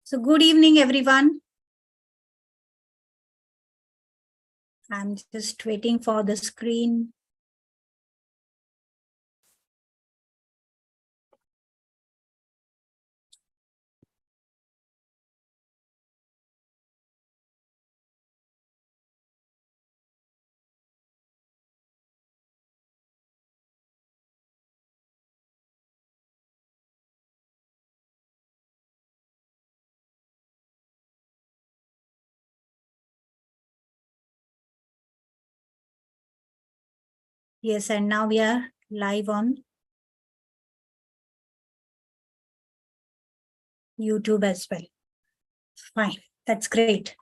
So good evening, everyone. I'm just waiting for the screen. Yes, and now we are live on YouTube as well. Fine, that's great.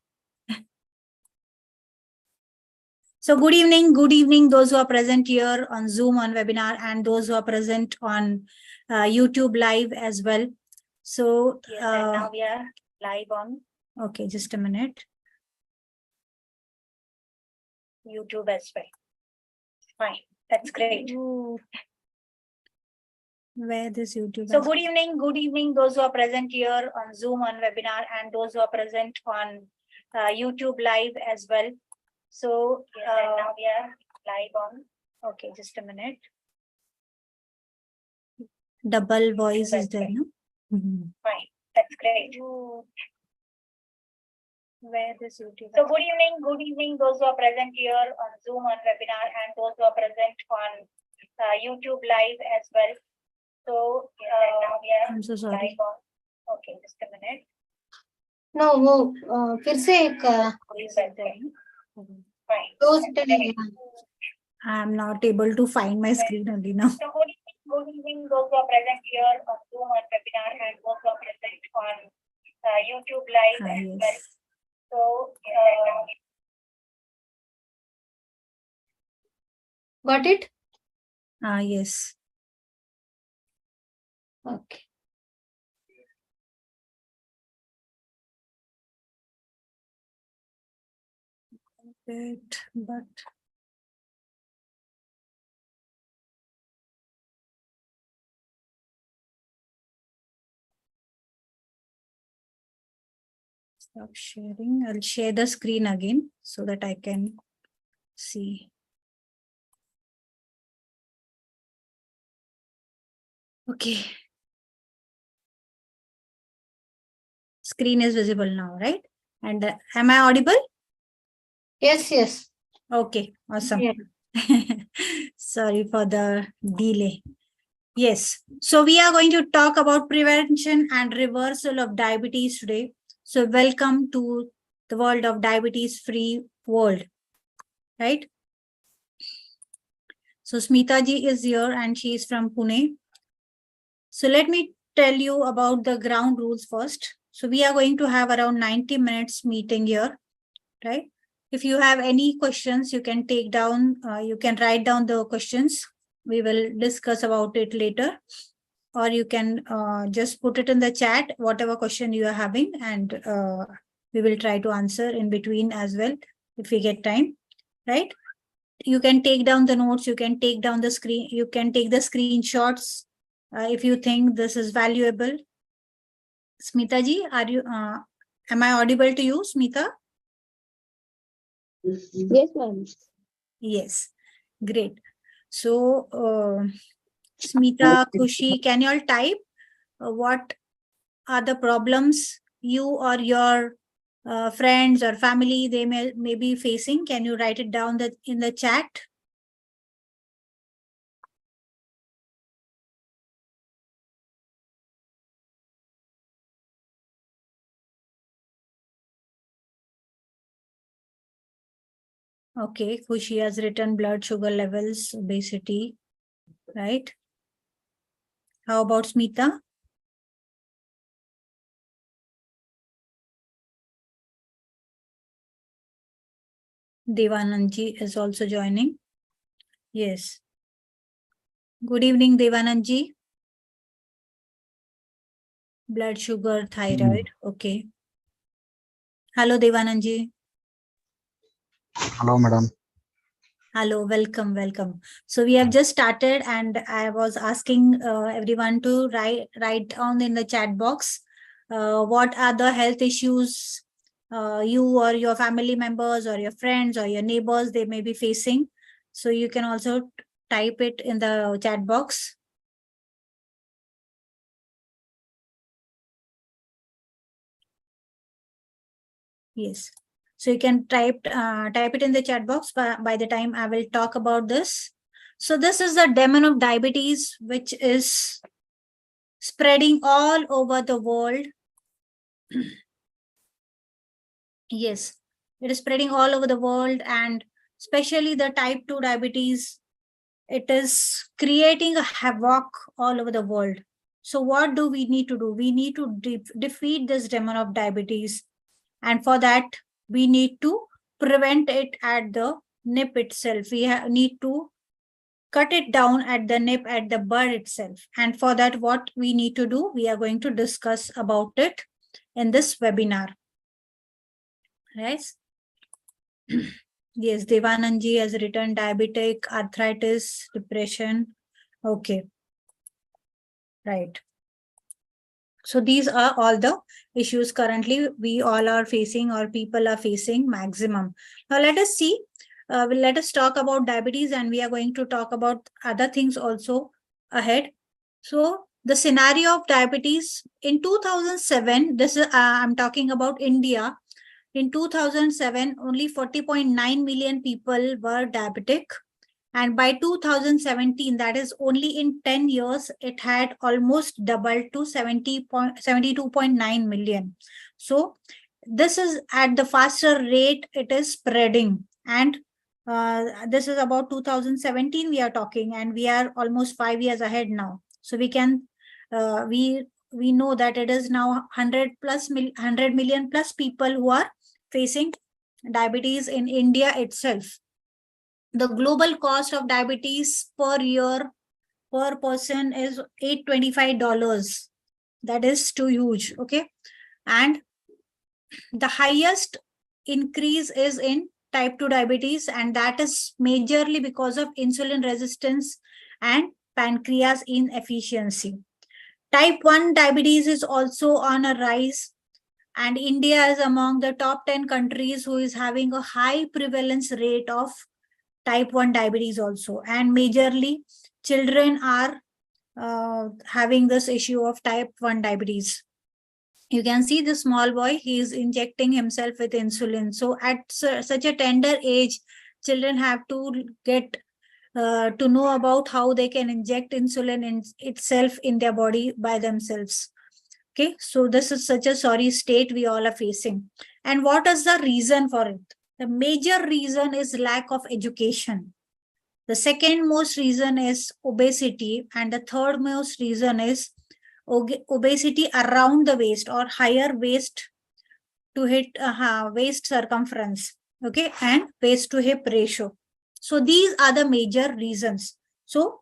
So good evening, those who are present here on Zoom on webinar and those who are present on YouTube live as well. So yes, and now we are live on. Okay, just a minute. YouTube as well. Fine, that's great. Where this YouTube? So good evening, those who are present here on Zoom on webinar and those who are present on YouTube live as well. So now we are live on. Okay, just a minute. Double voice is there, no? Fine, that's great. Where this YouTube? So good evening, those who are present here on Zoom on webinar and those who are present on YouTube live as well. So now we are. I'm so sorry. Okay, just a minute. No, वो फिर से एक I'm not able to find my screen only now. So good evening, those who are present here on Zoom on webinar and those who are present on YouTube live as well. Yes. So got it? Yes. Okay. But stop sharing. I'll share the screen again so that I can see. Okay. Screen is visible now, right? And am I audible? Yes, yes. Okay, awesome. Yeah. Sorry for the delay. Yes, so we are going to talk about prevention and reversal of diabetes today. So welcome to the world of diabetes-free world, right? So Smita ji is here and she is from Pune. So let me tell you about the ground rules first. So we are going to have around 90 minutes meeting here, right? If you have any questions, you can take down, you can write down the questions. We will discuss about it later. Or you can just put it in the chat, whatever question you are having, and we will try to answer in between as well if we get time, right? You can take down the notes, you can take down the screen, you can take the screenshots if you think this is valuable. Smita ji, are you, am I audible to you, Smita? Yes, ma'am. Yes, great. So, Smita, Kushi, can you all type what are the problems you or your friends or family they may be facing? Can you write it down in the chat? Okay, Kushi has written blood sugar levels, obesity, right? How about Smita? Devanandji is also joining. Yes. Good evening, Devanandji. Blood sugar, thyroid. Okay. Hello, Devanandji. Hello, madam. Hello, welcome. So we have just started and I was asking everyone to write down in the chat box what are the health issues you or your family members or your friends or your neighbors they may be facing. So you can also type it in the chat box. Yes. So you can type it in the chat box by the time I will talk about this. So this is the demon of diabetes, which is spreading all over the world. Yes, it is spreading all over the world, and especially the type 2 diabetes. It is creating a havoc all over the world. So what do we need to do? We need to defeat this demon of diabetes. And for that, we need to prevent it at the nip itself. We need to cut it down at the nip, at the bud itself. And for that, what we need to do, we are going to discuss about it in this webinar. Right? Yes, Devananji has written diabetic, arthritis, depression. Okay. Right. So these are all the issues currently we all are facing or people are facing maximum. Now let us see. Let us talk about diabetes, and we are going to talk about other things also ahead. So the scenario of diabetes in 2007, this is I'm talking about India. In 2007, only 40.9 million people were diabetic. And by 2017, that is only in 10 years, it had almost doubled to 72.9 million. So this is at the faster rate it is spreading. And this is about 2017 we are talking, and we are almost 5 years ahead now. So we can, we know that it is now 100 million plus people who are facing diabetes in India itself. The global cost of diabetes per year per person is $825. That is too huge. Okay. And the highest increase is in type 2 diabetes, and that is majorly because of insulin resistance and pancreas inefficiency. Type 1 diabetes is also on a rise, and India is among the top 10 countries who is having a high prevalence rate of type 1 diabetes also. And majorly children are having this issue of type 1 diabetes. You can see the small boy, he is injecting himself with insulin. So at such a tender age, children have to get to know about how they can inject insulin in itself in their body by themselves. Okay, so this is such a sorry state we all are facing. And what is the reason for it? The major reason is lack of education. The second most reason is obesity, and the third most reason is obesity around the waist or higher waist to hip waist circumference, okay, and waist to hip ratio. So these are the major reasons. So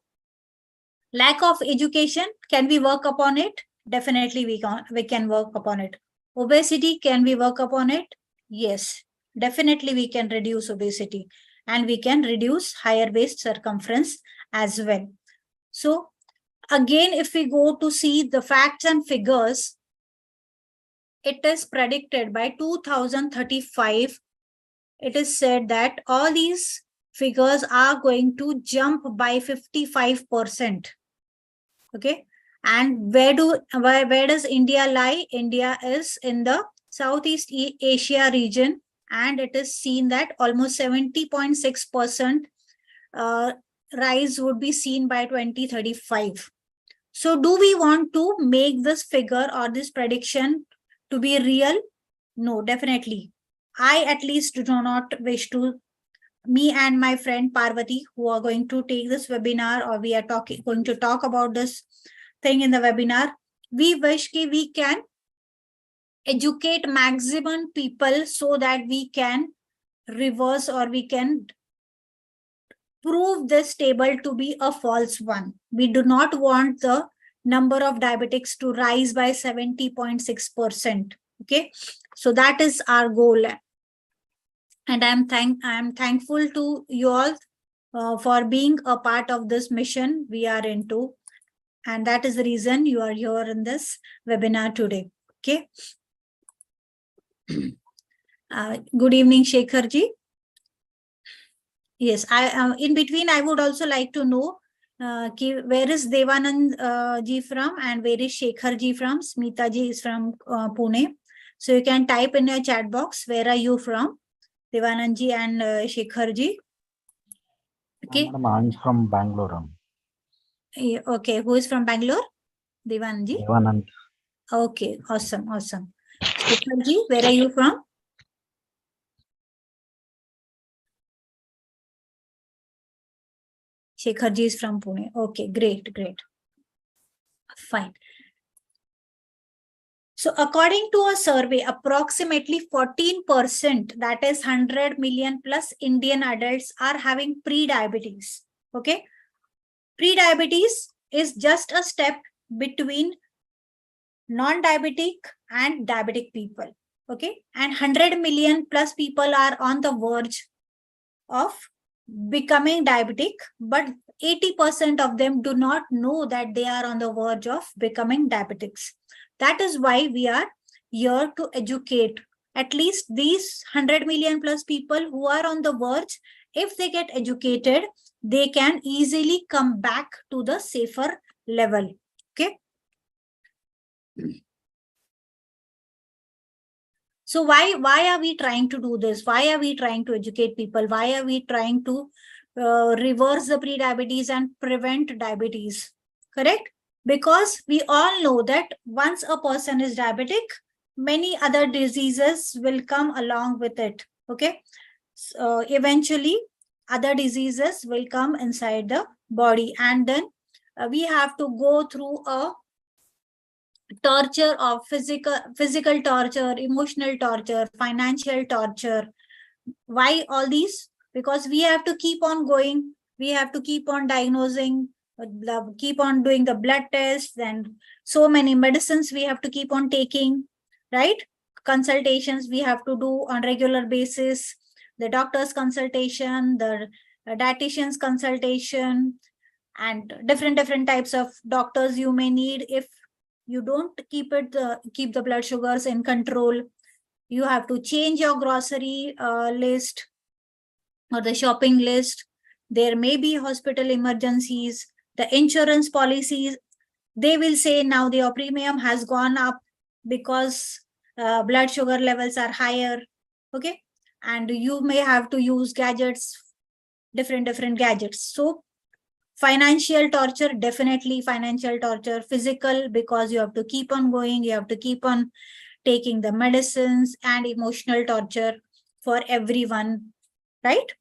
lack of education, can we work upon it? Definitely we can work upon it. Obesity, can we work upon it? Yes, definitely we can reduce obesity, and we can reduce higher waist circumference as well. So again, if we go to see the facts and figures, it is predicted by 2035, it is said that all these figures are going to jump by 55%. Okay. And where does India lie? India is in the Southeast Asia region, and it is seen that almost 70.6% rise would be seen by 2035. So do we want to make this figure or this prediction to be real? No, definitely. I at least do not wish to. Me and my friend Parvati, who are going to take this webinar, or we are going to talk about this thing in the webinar, we wish that we can educate maximum people so that we can reverse, or we can prove this table to be a false one. We do not want the number of diabetics to rise by 70.6%. Okay, so that is our goal. And I'm thankful to you all for being a part of this mission we are into. And that is the reason you are here in this webinar today. Okay. Good evening, Shekhar ji. Yes, I in between I would also like to know where is Devanand ji from and where is Shekhar ji from. Smita ji is from Pune. So you can type in your chat box, where are you from, Devanand ji and Shekhar ji. Okay. Madam, I'm from Bangalore. Okay, who is from Bangalore? Devanand ji. Devanand. Okay, awesome, awesome. Shekhar ji, where are you from? Shekhar ji is from Pune. Okay, great, great. Fine. So according to a survey, approximately 14%, that is 100 million plus Indian adults, are having pre-diabetes. Okay. Pre-diabetes is just a step between non-diabetic and diabetic people. Okay. And 100 million plus people are on the verge of becoming diabetic, but 80% of them do not know that they are on the verge of becoming diabetics. That is why we are here to educate at least these 100 million plus people who are on the verge. If they get educated, they can easily come back to the safer level. Okay. So why are we trying to do this? Why are we trying to educate people? Why are we trying to reverse the pre-diabetes and prevent diabetes? Correct? Because we all know that once a person is diabetic, many other diseases will come along with it. Okay. So eventually, other diseases will come inside the body, and then we have to go through a torture of physical torture, emotional torture, financial torture. Why all these? Because we have to keep on going, we have to keep on diagnosing, keep on doing the blood tests, and so many medicines we have to keep on taking, right? Consultations we have to do on regular basis, the doctor's consultation, the dietitian's consultation, and different types of doctors you may need. If you don't keep the blood sugars in control, you have to change your grocery list or the shopping list. There may be hospital emergencies, the insurance policies, they will say now your premium has gone up because blood sugar levels are higher. Okay. And you may have to use gadgets, different gadgets. So financial torture, definitely financial torture. Physical, because you have to keep on going, you have to keep on taking the medicines, and emotional torture for everyone, right?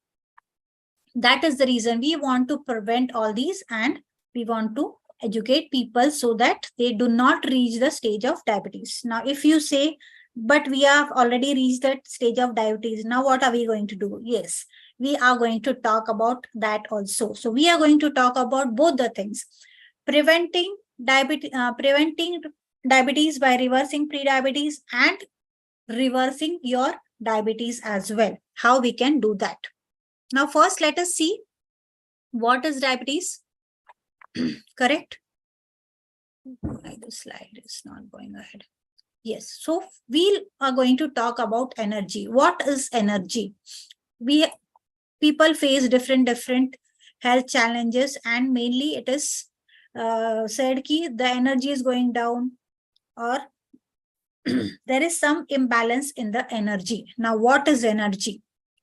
That is the reason we want to prevent all these, and we want to educate people so that they do not reach the stage of diabetes. Now, if you say, but we have already reached that stage of diabetes, now what are we going to do? Yes, we are going to talk about that also. So we are going to talk about both the things: preventing diabetes by reversing pre-diabetes, and reversing your diabetes as well. How we can do that. Now, first, let us see what is diabetes. Correct? Why the slide is not going ahead? Yes. So we are going to talk about energy. What is energy? People face different health challenges, and mainly it is said that the energy is going down, or there is some imbalance in the energy. Now, what is energy?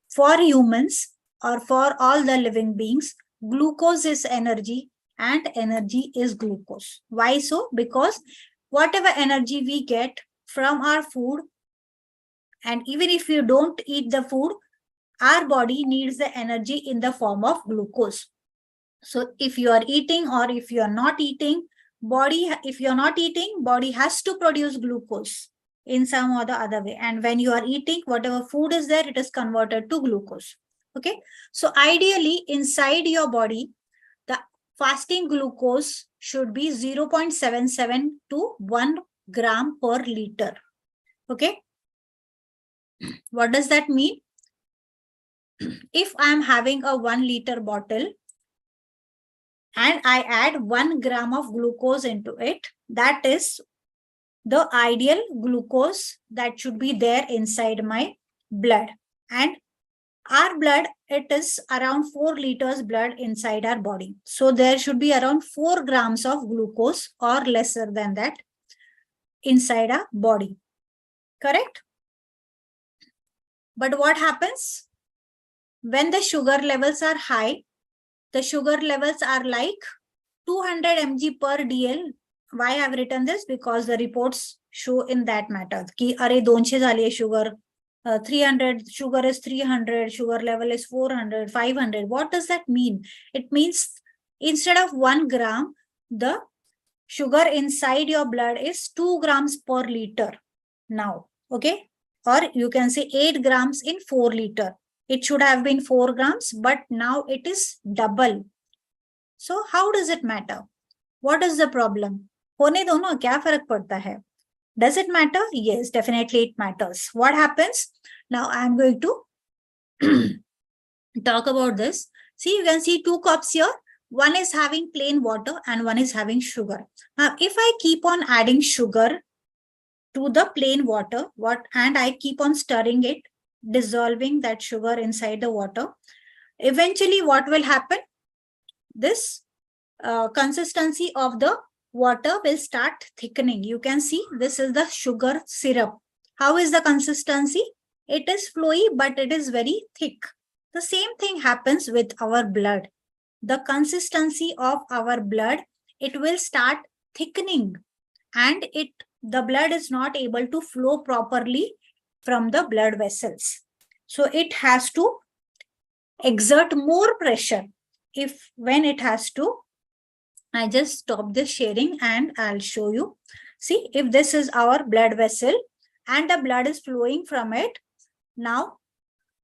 For humans, or for all the living beings, glucose is energy, and energy is glucose. Why so? Because whatever energy we get from our food, and even if you don't eat the food, our body needs the energy in the form of glucose. So if you are eating, or if you are not eating, if you are not eating, body has to produce glucose in some or the other way. And when you are eating, whatever food is there, it is converted to glucose. Okay. So ideally, inside your body, the fasting glucose should be 0.77 to 1 gram per liter. Okay. What does that mean? If I am having a 1 liter bottle and I add 1 gram of glucose into it, that is the ideal glucose that should be there inside my blood. And our blood, it is around 4 liters blood inside our body. So there should be around 4 grams of glucose or lesser than that inside our body. Correct? But what happens when the sugar levels are high? The sugar levels are like 200 mg per dl. Why I have written this? Because the reports show in that matter ki are 200 zali sugar, 300 sugar is 300, sugar level is 400, 500. What does that mean? It means instead of 1 gram, the sugar inside your blood is 2 grams per liter now. Okay, or you can say 8 grams in 4 liter. It should have been 4 grams, but now it is double. So how does it matter? What is the problem? होने दो ना, क्या फर्क पड़ता है? Does it matter? Yes, definitely it matters. What happens? Now I am going to talk about this. See, you can see 2 cups here. One is having plain water and one is having sugar. Now, if I keep on adding sugar to the plain water, and I keep on stirring it, dissolving that sugar inside the water, eventually what will happen? This consistency of the water will start thickening. You can see this is the sugar syrup. How is the consistency? It is flowy, but it is very thick. The same thing happens with our blood. The consistency of our blood, it will start thickening, and the blood is not able to flow properly from the blood vessels. So it has to exert more pressure. When it has to, I just stop this sharing and I'll show you. See, if this is our blood vessel and the blood is flowing from it, now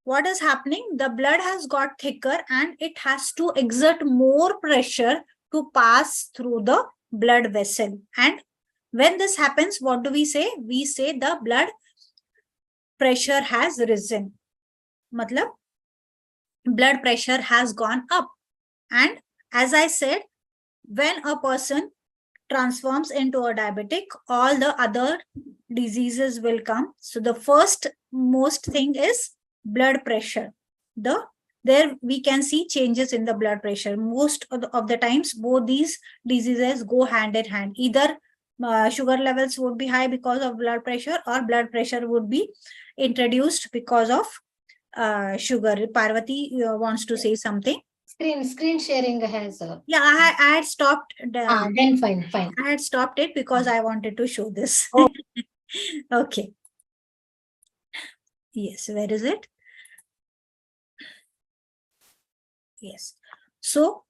what is happening? The blood has got thicker and it has to exert more pressure to pass through the blood vessel. And when this happens, what do we say? We say the blood pressure has risen. Matlab, blood pressure has gone up. And as I said, when a person transforms into a diabetic, all the other diseases will come. So the first most thing is blood pressure. There we can see changes in the blood pressure. Most of the times, both these diseases go hand in hand. Either sugar levels would be high because of blood pressure, or blood pressure would be introduced because of sugar. Parvati wants to say something. Screen sharing has yeah, I had stopped then fine I had stopped it because I wanted to show this. Oh. Okay, yes, where is it? Yes, so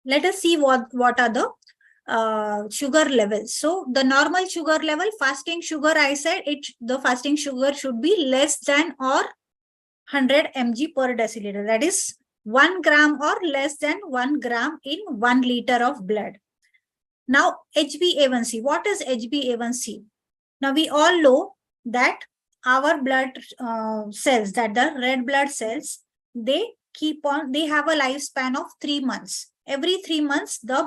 let us see what are the sugar levels. So the normal sugar level, fasting sugar, I said the fasting sugar should be less than or 100 mg per deciliter. That is 1 gram or less than 1 gram in 1 liter of blood. Now HbA1c. What is HbA1c? Now we all know that our blood cells, that the red blood cells, they have a lifespan of 3 months. Every 3 months, the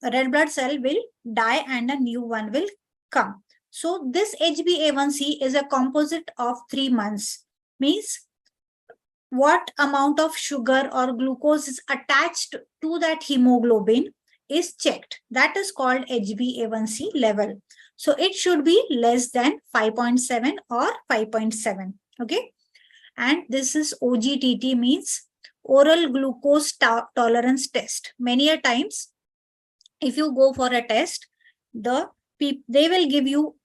red blood cell will die and a new one will come. So this HbA1c is a composite of 3 months. Means what amount of sugar or glucose is attached to that hemoglobin is checked. That is called HbA1c level. So it should be less than 5.7 or 5.7. Okay. And this is OGTT, means oral glucose tolerance test. Many a times, if you go for a test, they will give you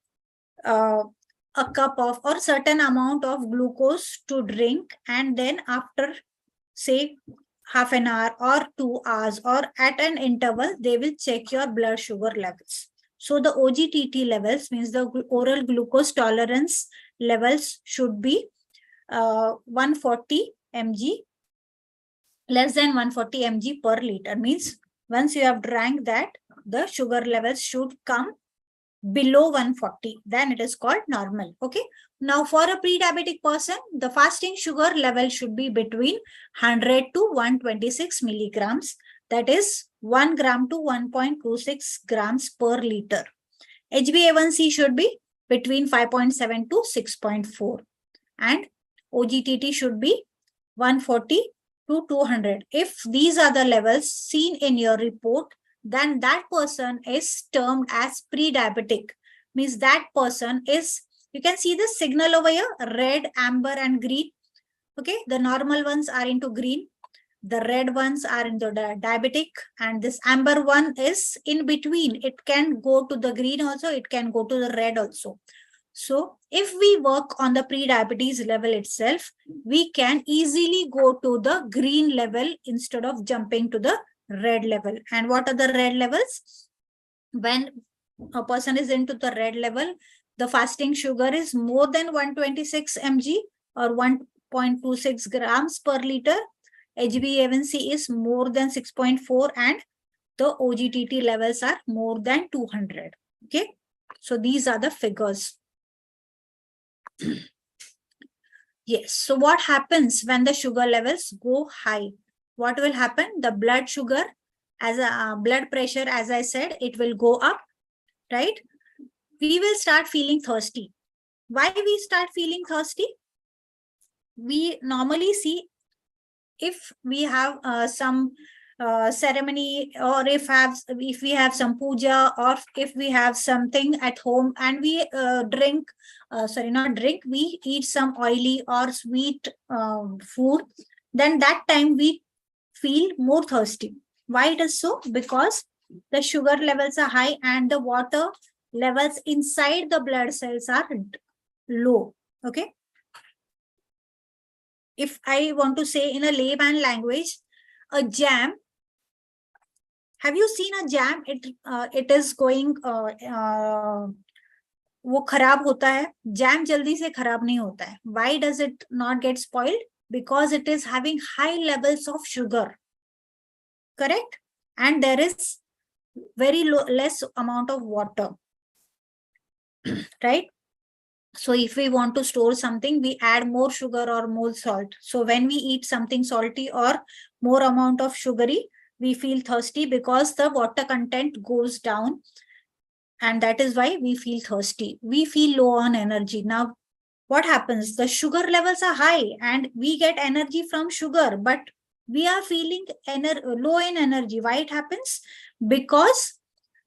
a cup of or certain amount of glucose to drink, and then after say half an hour or 2 hours or at an interval, they will check your blood sugar levels. So the OGTT levels, means the oral glucose tolerance levels, should be 140 mg, less than 140 mg per liter. Means once you have drank that, the sugar levels should come below 140, then it is called normal. Okay. Now for a pre-diabetic person, the fasting sugar level should be between 100 to 126 milligrams. That is 1 gram to 1.26 grams per liter. HbA1c should be between 5.7 to 6.4. And OGTT should be 140 to 200. If these are the levels seen in your report, then that person is termed as pre-diabetic. Means that person is, you can see the signal over here, red, amber and green. Okay, the normal ones are into green. The red ones are into the diabetic, and this amber one is in between. It can go to the green also, it can go to the red also. So if we work on the pre-diabetes level itself, we can easily go to the green level instead of jumping to the red level. And what are the red levels? When a person is into the red level, the fasting sugar is more than 126 mg or 1.26 grams per liter. HbA1c is more than 6.4 and the OGTT levels are more than 200. Okay, so these are the figures. Yes, so what happens when the sugar levels go high? What will happen? The blood sugar, as a blood pressure, as I said, it will go up, right? We will start feeling thirsty. Why we start feeling thirsty? We normally see if we have some ceremony, or if we have some puja, or if we have something at home and we we eat some oily or sweet food, then that time we feel more thirsty. Why it is so? Because the sugar levels are high and the water levels inside the blood cells are low. Okay, if I want to say in a layman language, a jam, have you seen a jam? It is going वो खराब होता है. Jam जल्दी से खराब नहीं होता है. Why does it not get spoiled? Because it is having high levels of sugar. Correct? And there is very less amount of water. Right? So if we want to store something, we add more sugar or more salt. So when we eat something salty or more amount of sugary, we feel thirsty because the water content goes down. And that is why we feel thirsty. We feel low on energy. Now, what happens? The sugar levels are high and we get energy from sugar, but we are feeling low in energy. Why it happens? Because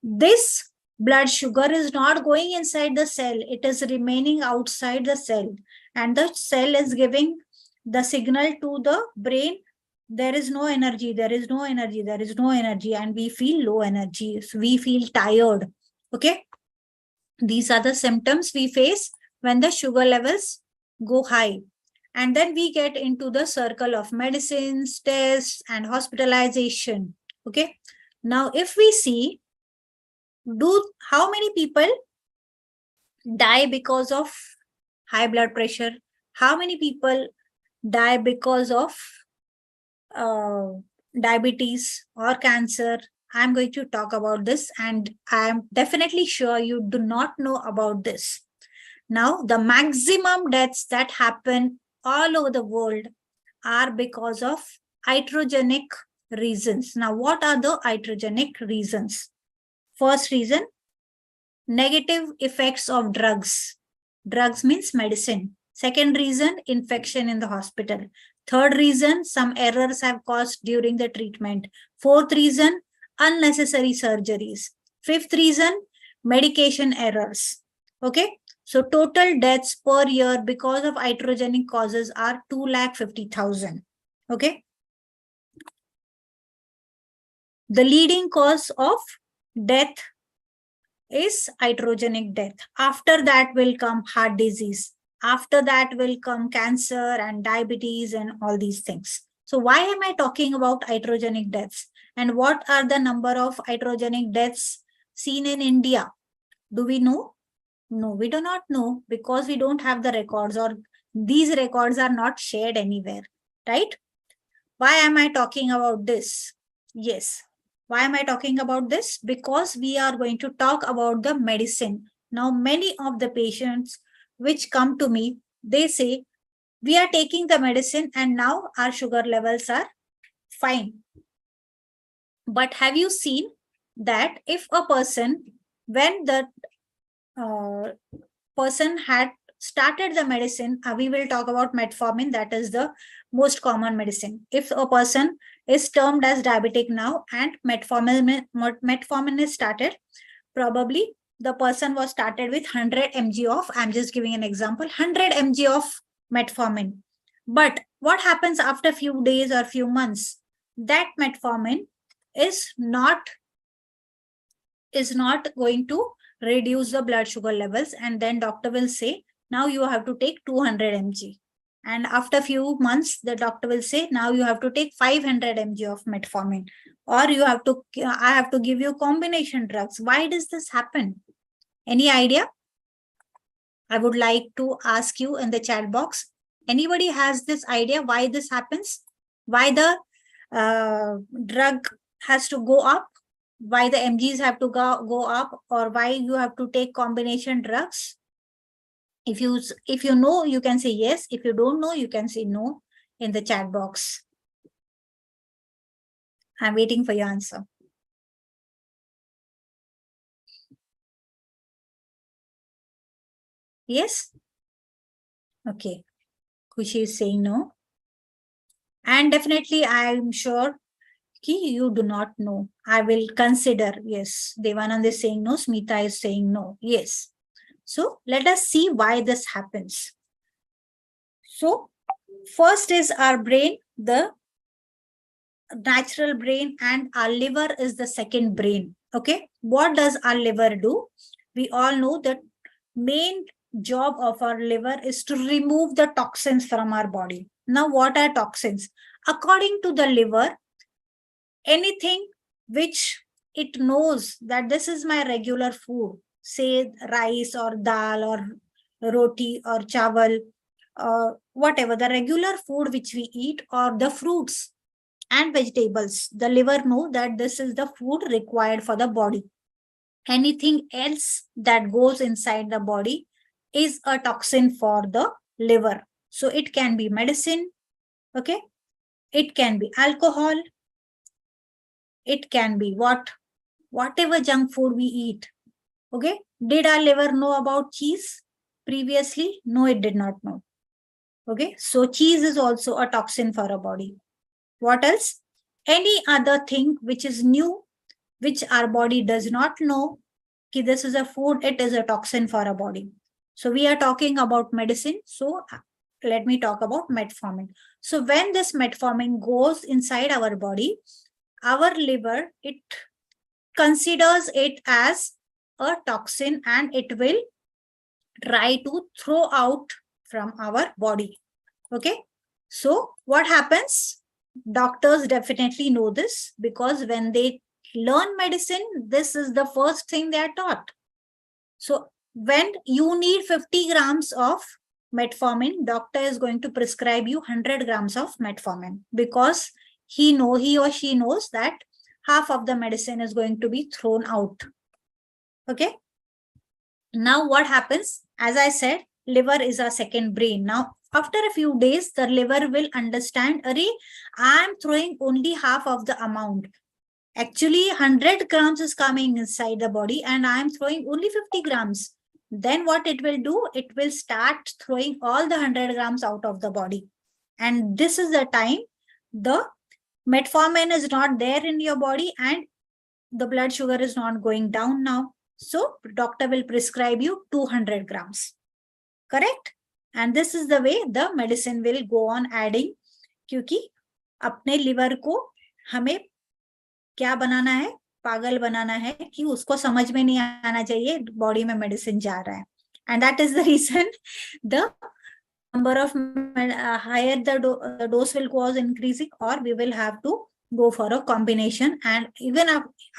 this blood sugar is not going inside the cell. It is remaining outside the cell. And the cell is giving the signal to the brain, there is no energy, there is no energy, there is no energy. And we feel low energy. So we feel tired. Okay. These are the symptoms we face when the sugar levels go high. And then we get into the circle of medicines, tests, and hospitalization. Okay. Now, if we see, how many people die because of high blood pressure? How many people die because of diabetes or cancer? I'm going to talk about this, and I'm definitely sure you do not know about this. Now, the maximum deaths that happen all over the world are because of iatrogenic reasons. Now, what are the iatrogenic reasons? First reason, negative effects of drugs. Drugs means medicine. Second reason, infection in the hospital. Third reason, some errors have caused during the treatment. Fourth reason, unnecessary surgeries. Fifth reason, medication errors. Okay. So total deaths per year because of iatrogenic causes are 250,000. Okay. The leading cause of death is iatrogenic death. After that will come heart disease. After that will come cancer and diabetes and all these things. So why am I talking about iatrogenic deaths? And what are the number of iatrogenic deaths seen in India? Do we know? No, we do not know, because we don't have the records, or these records are not shared anywhere, right? Why am I talking about this? Yes. Why am I talking about this? Because we are going to talk about the medicine. Now, many of the patients which come to me, they say, we are taking the medicine and now our sugar levels are fine. But have you seen that if a person, when the person had started the medicine, we will talk about metformin, that is the most common medicine. If a person is termed as diabetic now and metformin is started, probably the person was started with 100 mg of, I'm just giving an example, 100 mg of metformin. But what happens after few days or few months? That metformin is not going to reduce the blood sugar levels, and then doctor will say, now you have to take 200 mg. And after few months, the doctor will say, now you have to take 500 mg of metformin, or I have to give you combination drugs. Why does this happen? Any idea? I would like to ask you in the chat box. Anybody has this idea why this happens? Why the drug has to go up? Why the mgs have to go up, or why you have to take combination drugs? If you know, you can say yes. If you don't know, you can say no in the chat box. I'm waiting for your answer. Yes? Okay. Khushi is saying no. And definitely, I'm sure you do not know. I will consider. Yes. Devanand is saying no. Smita is saying no. Yes. So let us see why this happens. So first is our brain, the natural brain, and our liver is the second brain. Okay. What does our liver do? We all know that main job of our liver is to remove the toxins from our body. Now, what are toxins? According to the liver, anything which it knows that this is my regular food, say rice or dal or roti or chawal, whatever, the regular food which we eat, or the fruits and vegetables, the liver know that this is the food required for the body. Anything else that goes inside the body is a toxin for the liver. So it can be medicine, okay? It can be alcohol. It can be whatever junk food we eat, okay? Did our liver know about cheese previously? No, it did not know, okay? So cheese is also a toxin for our body. What else? Any other thing which is new, which our body does not know, कि this is a food, it is a toxin for our body. So we are talking about medicine. So let me talk about metformin. So when this metformin goes inside our body, our liver, it considers it as a toxin and it will try to throw out from our body. Okay. So what happens? Doctors definitely know this, because when they learn medicine, this is the first thing they are taught. So when you need 50 grams of metformin, doctor is going to prescribe you 100 grams of metformin, because he or she knows that half of the medicine is going to be thrown out. Okay. Now what happens? As I said, liver is our second brain. Now, after a few days, the liver will understand, I am throwing only half of the amount. Actually, 100 grams is coming inside the body and I am throwing only 50 grams. Then what it will do? It will start throwing all the 100 grams out of the body. And this is the time the metformin is not there in your body and the blood sugar is not going down now. So doctor will prescribe you 200 grams. Correct? And this is the way the medicine will go on adding, क्योंकि अपने liver को हमें क्या बनाना है? पागल बनाना है कि उसको समझ में नहीं आना चाहिए बॉडी में मेडिसिन जा रहा है. And that is the reason the number of higher the dose will cause increasing, or we will have to go for a combination. And even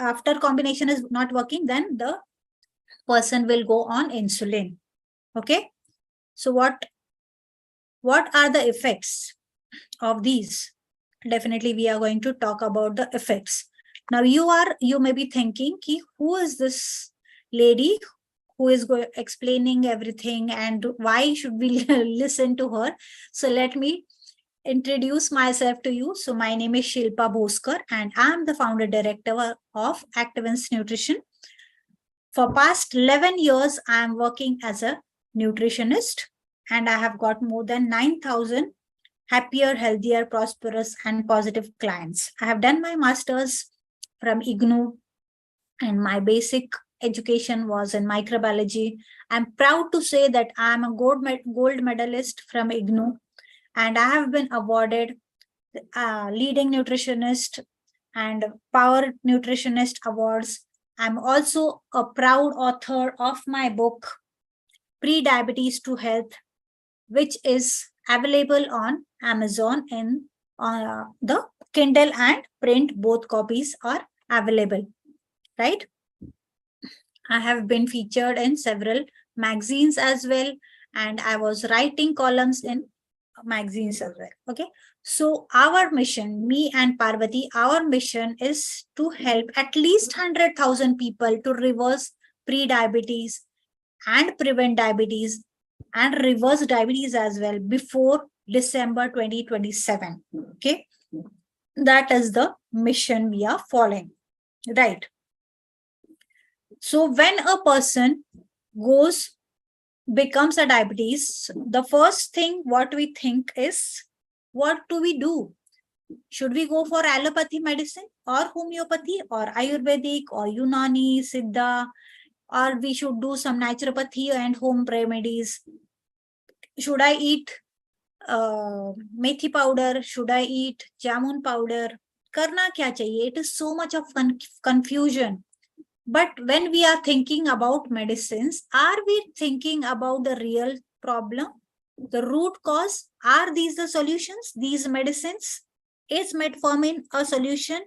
after combination is not working, then the person will go on insulin. Okay. So what are the effects of these? Definitely we are going to talk about the effects. Now you may be thinking, who is this lady who is explaining everything and why should we listen to her? So let me introduce myself to you. So my name is Shilpa Bhoskar and I'm the founder director of Activins Nutrition. For past 11 years, I am working as a nutritionist and I have got more than 9,000 happier, healthier, prosperous and positive clients. I have done my master's from IGNOU and my basic education was in microbiology. I'm proud to say that I'm a gold medalist from IGNOU and I have been awarded leading nutritionist and power nutritionist awards. I'm also a proud author of my book, Pre-Diabetes to Health, which is available on Amazon in the Kindle and print. Both copies are available, right? I have been featured in several magazines as well, and I was writing columns in magazines as well. Okay, so our mission, me and Parvati, our mission is to help at least 100,000 people to reverse pre-diabetes and prevent diabetes and reverse diabetes as well before December 2027. Okay, that is the mission we are following, right? So when a person becomes a diabetes, the first thing what we think is, what do we do? Should we go for allopathy medicine or homeopathy or Ayurvedic or Unani, Siddha, or we should do some naturopathy and home remedies? Should I eat methi powder? Should I eat jamun powder? Karna kya chahiye? It is so much of confusion. But when we are thinking about medicines, are we thinking about the real problem, the root cause? Are these the solutions, these medicines? Is metformin a solution?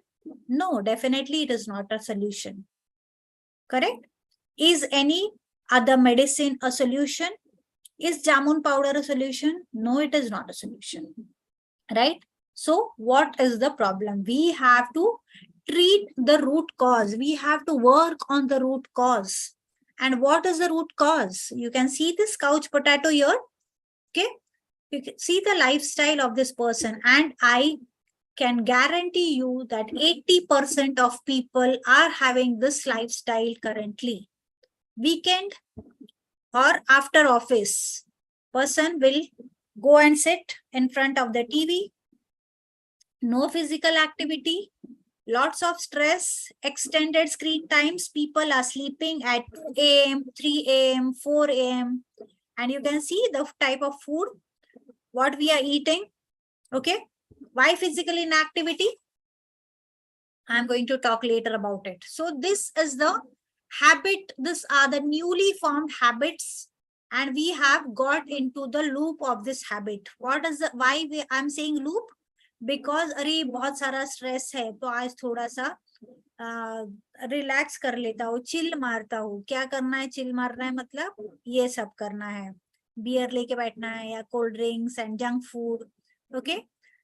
No, definitely it is not a solution. Correct? Is any other medicine a solution? Is jamun powder a solution? No, it is not a solution. Right? So what is the problem? We have to treat the root cause. We have to work on the root cause. And what is the root cause? You can see this couch potato here. Okay. You can see the lifestyle of this person. And I can guarantee you that 80% of people are having this lifestyle currently. Weekend or after office, person will go and sit in front of the TV. No physical activity, lots of stress, extended screen times. People are sleeping at 2 a.m., 3 a.m., 4 a.m. And you can see the type of food, what we are eating. Okay. Why physical inactivity? I'm going to talk later about it. So this is the habit. These are the newly formed habits. And we have got into the loop of this habit. What is the, why I'm saying loop? Because अरे बहुत सारा stress है तो आज थोड़ा सा relax कर लेता हूँ, चिल मारता हूँ. क्या करना है? चिल मारना है मतलब ये सब करना है, बियर लेके बैठना है या cold drinks and junk food. Okay,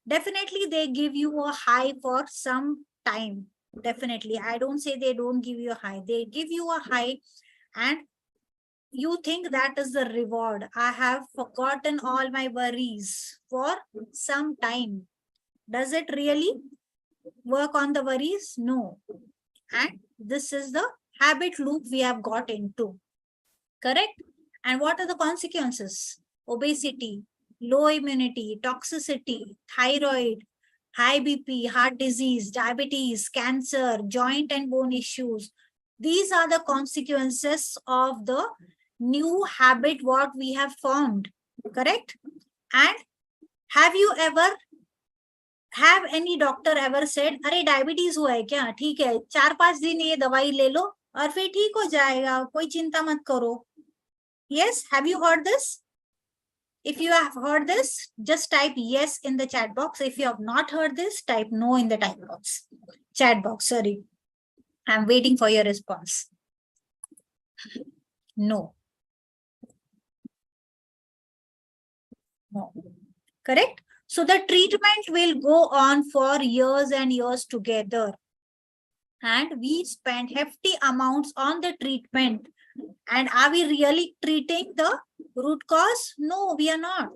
definitely they give you a high for some time. Definitely, I don't say they don't give you a high. They give you a high and you think that is the reward. I have forgotten all my worries for some time. Does it really work on the worries? No. And this is the habit loop we have got into. Correct? And what are the consequences? Obesity, low immunity, toxicity, thyroid, high BP, heart disease, diabetes, cancer, joint and bone issues. These are the consequences of the new habit what we have formed. Correct? And have you ever have any doctor ever said, अरे diabetes हुआ है क्या, ठीक है 4-5 दिन ये दवाई ले लो और फिर ठीक हो जाएगा, कोई चिंता मत करो? Yes, have you heard this? If you have heard this, just type yes in the chat box. If you have not heard this, type no in the chat box. Sorry, I'm waiting for your response. No. No. Correct? So the treatment will go on for years and years together. And we spend hefty amounts on the treatment. And are we really treating the root cause? No, we are not.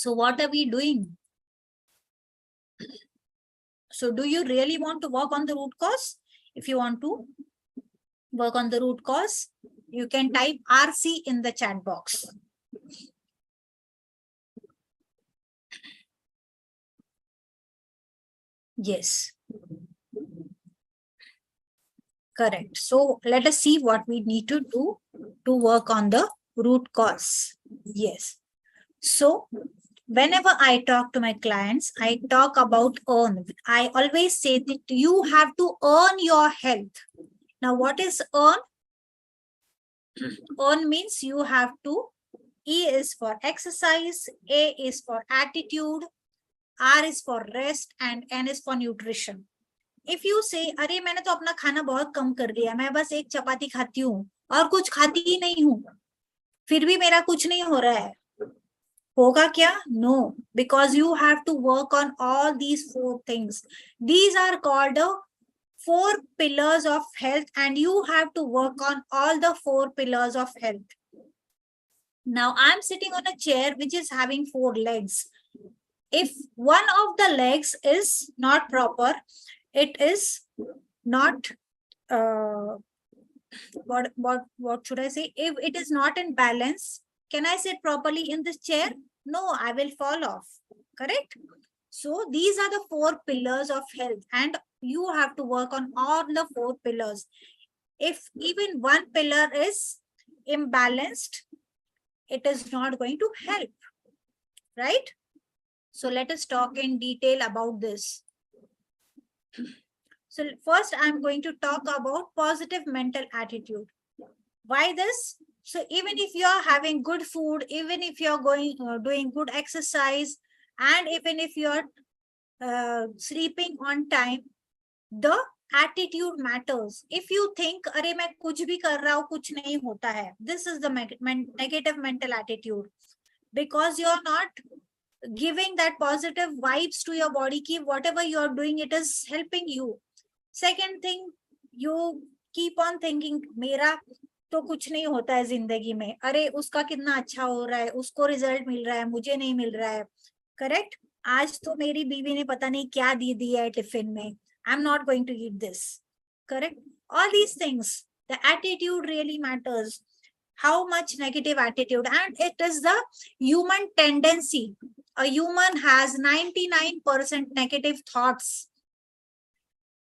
So what are we doing? So do you really want to work on the root cause? If you want to work on the root cause, you can type RC in the chat box. Yes. Correct. So let us see what we need to do to work on the root cause. Yes. So whenever I talk to my clients, I talk about earn. I always say that you have to earn your health. Now, what is earn? Earn means you have to. E is for exercise, A is for attitude, R is for rest, and N is for nutrition. If you say, अरे मैंने तो अपना खाना बहुत कम कर दिया, मैं बस एक चपाती खाती हूँ और कुछ खाती ही नहीं हूँ, फिर भी मेरा कुछ नहीं हो रहा है, होगा क्या? No, because you have to work on all these 4 things. These are called the 4 pillars of health, and you have to work on all the 4 pillars of health. Now I'm sitting on a chair which is having 4 legs. If one of the legs is not proper, it is not what should I say? If it is not in balance, can I sit properly in this chair? No, I will fall off. Correct? So these are the 4 pillars of health, and you have to work on all the 4 pillars. If even one pillar is imbalanced, it is not going to help, right? So let us talk in detail about this. So first, I'm going to talk about positive mental attitude. Why this? So even if you are having good food, even if you are doing good exercise, and even if you are sleeping on time, the attitude matters. If you think, अरे मैं कुछ भी कर रहा हूँ, कुछ नहीं होता है, this is the negative mental attitude, because you are not giving that positive vibes to your body ki whatever you are doing, it is helping you. Second thing, you keep on thinking, मेरा तो कुछ नहीं होता है जिंदगी में, अरे उसका कितना अच्छा हो रहा है, उसको रिजल्ट मिल रहा है, मुझे नहीं मिल रहा है. करेक्ट? आज तो मेरी बीवी ने पता नहीं क्या दी दिया है टिफिन में, I'm not going to eat this. Correct? All these things, the attitude really matters. How much negative attitude, and it is the human tendency. A human has 99% negative thoughts.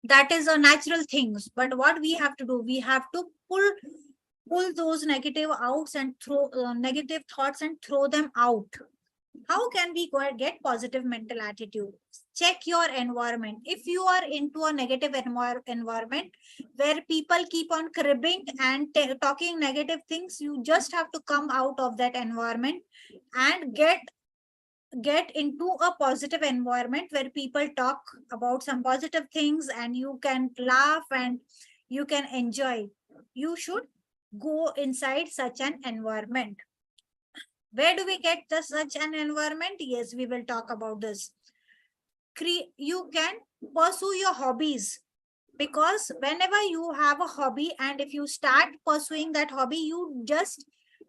That is a natural thing. But what we have to do, we have to pull those negative outs and throw negative thoughts and throw them out. How can we get positive mental attitude? Check your environment. If you are into a negative environment where people keep on cribbing and talking negative things, you just have to come out of that environment and get into a positive environment where people talk about some positive things and you can laugh and you can enjoy. You should go inside such an environment. Where do we get such an environment? Yes, we will talk about this. You can pursue your hobbies, because whenever you have a hobby and if you start pursuing that hobby, you just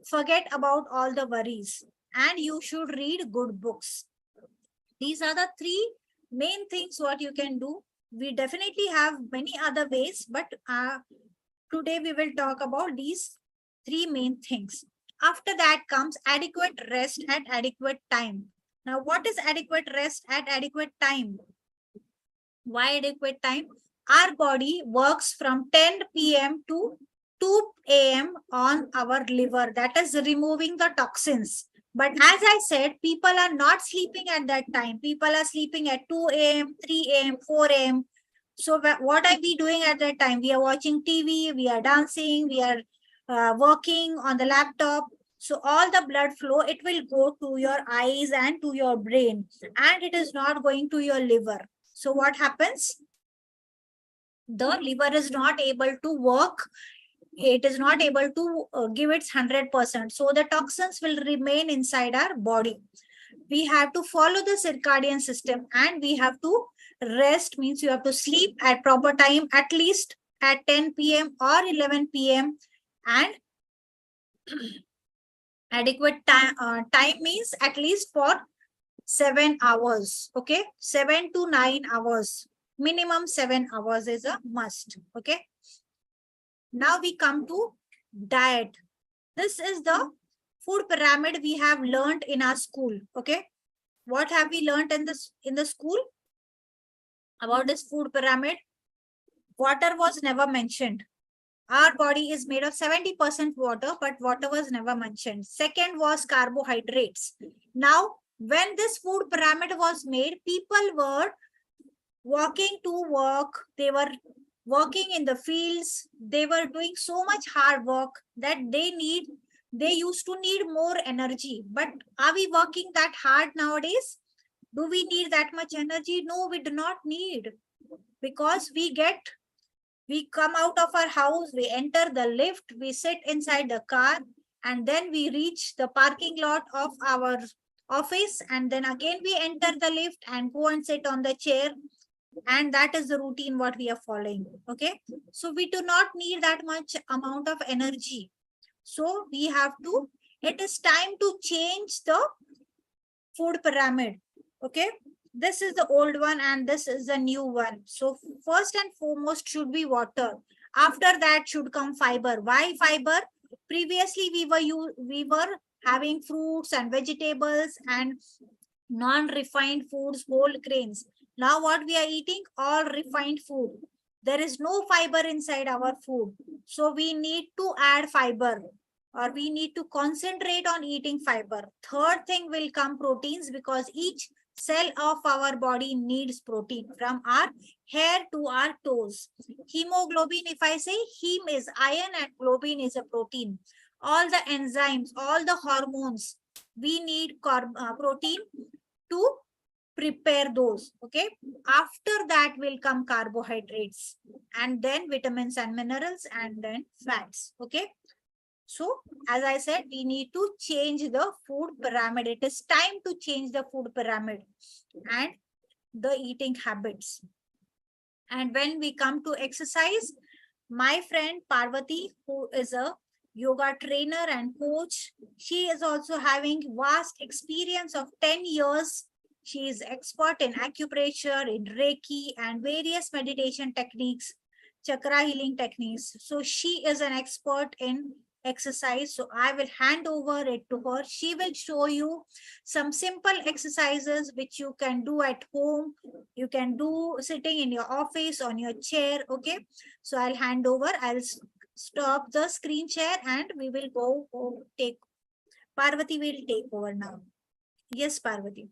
forget about all the worries, and you should read good books. These are the 3 main things what you can do. We definitely have many other ways, but today we will talk about these 3 main things. After that comes adequate rest at adequate time. Now, what is adequate rest at adequate time? Why adequate time? Our body works from 10 p.m. to 2 a.m. on our liver. That is removing the toxins. But as I said, people are not sleeping at that time. People are sleeping at 2 a.m., 3 a.m., 4 a.m. So what are we doing at that time? We are watching TV, we are dancing, we are working on the laptop. So all the blood flow, it will go to your eyes and to your brain, and it is not going to your liver. So what happens? The liver is not able to work. It is not able to give its 100%. So the toxins will remain inside our body. We have to follow the circadian system, and we have to rest, means you have to sleep at proper time, at least at 10 p.m. or 11 p.m. and adequate time means at least for 7 hours. Okay, 7 to 9 hours. Minimum 7 hours is a must. Okay. Now we come to diet. This is the food pyramid we have learned in our school. Okay. What have we learned in the school about this food pyramid? Water was never mentioned. Our body is made of 70% water, but water was never mentioned. Second was carbohydrates. Now, when this food pyramid was made, people were walking to work. They were working in the fields. They were doing so much hard work that they used to need more energy. But are we working that hard nowadays? Do we need that much energy? No, we do not need, because we come out of our house, we enter the lift, we sit inside the car, and then we reach the parking lot of our office, and then again we enter the lift and go and sit on the chair. And that is the routine what we are following. Okay, so we do not need that much amount of energy. So we have to, it is time to change the food pyramid. Okay, this is the old one and this is the new one. So first and foremost should be water. After that should come fiber. Why fiber? Previously we were having fruits and vegetables and non-refined foods, whole grains. Now what we are eating? All refined food. There is no fiber inside our food. So we need to add fiber, or we need to concentrate on eating fiber. Third thing will come proteins, because each cell of our body needs protein, from our hair to our toes. Hemoglobin, if I say heme is iron and globin is a protein. All the enzymes, all the hormones, we need protein to prepare those. Okay, after that will come carbohydrates, and then vitamins and minerals, and then fats. Okay, so as I said, we need to change the food pyramid. It is time to change the food pyramid and the eating habits. And when we come to exercise, my friend Parvati, who is a yoga trainer and coach, she is also having vast experience of 10 years. She is expert in acupressure, in Reiki, and various meditation techniques, chakra healing techniques. So she is an expert in exercise. So I will hand over it to her. She will show you some simple exercises which you can do at home. You can do sitting in your office, on your chair. Okay, so I'll hand over. I'll stop the screen share and we will go take. Parvati will take over now. Yes, Parvati.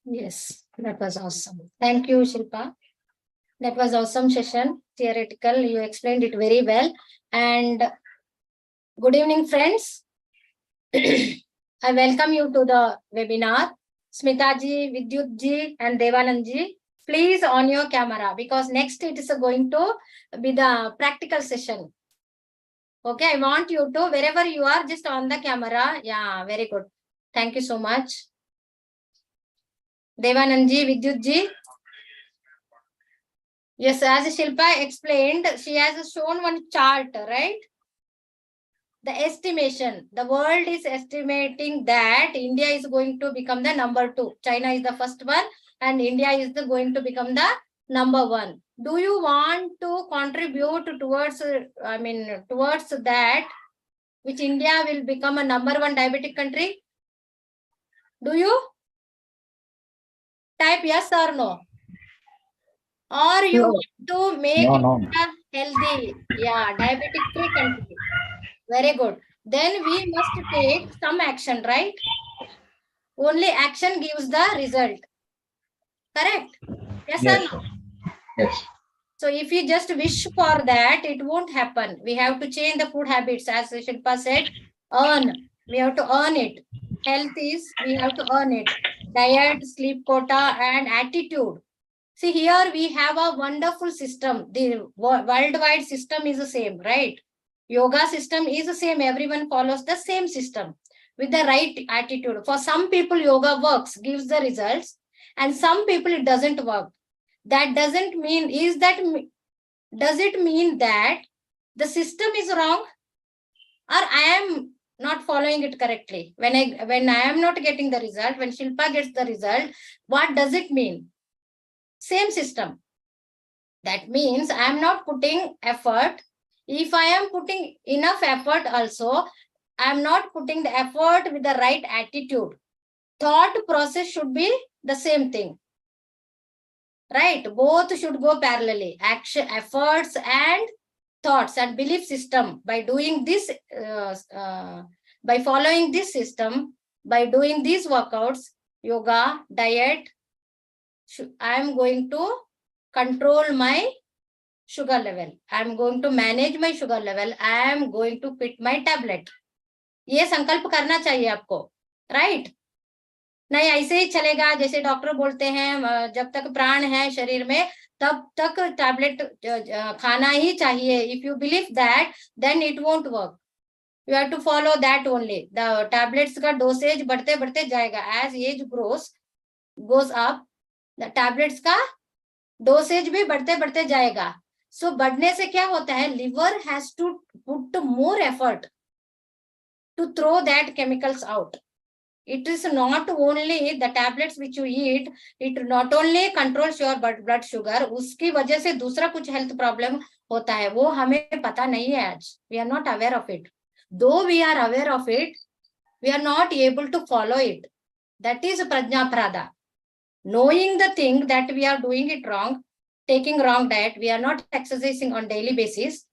Yes, that was awesome. Thank you, Shilpa. That was awesome session. Theoretical, you explained it very well. And good evening, friends. I welcome you to the webinar. Smita ji, Vidyut ji, and Devanand ji, please on your camera, because next it is going to be the practical session. Okay, I want you to, wherever you are, just on the camera. Yeah, very good. Thank you so much. Devanand ji, Vidyut ji. Yes, as Shilpa explained, she has shown one chart, right? The estimation, the world is estimating that India is going to become the number 2. China is the first one and India is going to become the number 1. Do you want to contribute towards, towards that, which India will become a number 1 diabetic country? Do you? Type yes or no. Or you want to make India healthy? Yeah, diabetic free country. Very good. Then we must take some action, right? Only action gives the result. Correct? Yes, or no? Yes. So if we just wish for that, it won't happen. We have to change the food habits. As Shilpa said, earn. We have to earn it. Health is, we have to earn it. Diet, sleep quota, and attitude. See, here we have a wonderful system. The worldwide system is the same, right? Yoga system is the same. Everyone follows the same system with the right attitude. For some people, yoga works, gives the results, and some people it doesn't work. That doesn't mean, does it mean that the system is wrong? Or I am not following it correctly. When I am not getting the result, when Shilpa gets the result, what does it mean? Same system. That means I am not putting effort. If I am putting enough effort also, I am not putting the effort with the right attitude. Thought process should be the same thing. Right? Both should go parallelly. Action, efforts and thoughts and belief system. By doing this, by following this system, by doing these workouts, yoga, diet, I am going to control my sugar level. I am going to manage my sugar level. I am going to quit my tablet. ये संकल्प करना चाहिए आपको, right? नहीं ऐसे ही चलेगा जैसे doctor बोलते हैं जब तक प्राण है शरीर में तब तक टैबलेट खाना ही चाहिए. If you believe that then it won't work. You have to follow that only. The tablets का डोसेज बढ़ते बढ़ते जाएगा. As age goes up the tablets का डोसेज भी बढ़ते बढ़ते जाएगा. सो बढ़ने से क्या होता है, liver has to put more effort to throw that chemicals out. It is not only the tablets which you eat, it not only controls your blood sugar, उसकी वजह से दूसरा कुछ health problem होता है, वो हमें पता नहीं है आज. We are not aware of it. Though we are aware of it, we are not able to follow it. That is prajnaprada. Knowing the thing that we are doing it wrong, taking wrong diet, we are not exercising on daily basis,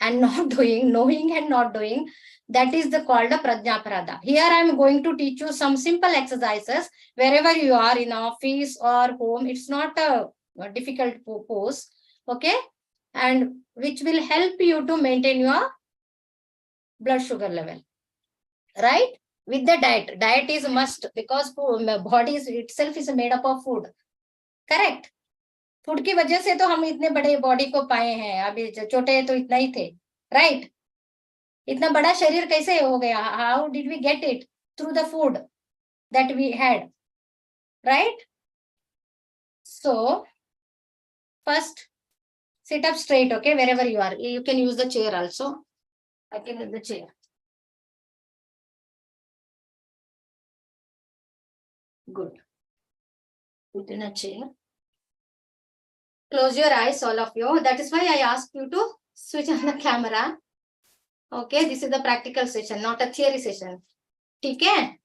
and not doing, knowing and not doing, that is called the prajnaprada. Here I am going to teach you some simple exercises wherever you are, in office or home. It's not a difficult pose, okay? And which will help you to maintain your blood sugar level, right? With the diet. Diet is a must because body itself is made up of food, correct? Food की वजह से तो हम इतने बड़े body को पाए हैं. अभी छोटे तो इतना ही थे, राइट? इतना बड़ा शरीर कैसे हो गया? How did we get it? Through the food that we had, right? So first sit up straight, okay, wherever you are. You can use the chair also. I can use the chair. Good. Put in a chair. Close your eyes, all of you. That is why I asked you to switch on the camera. Okay, this is the practical session, not a theory session. Okay?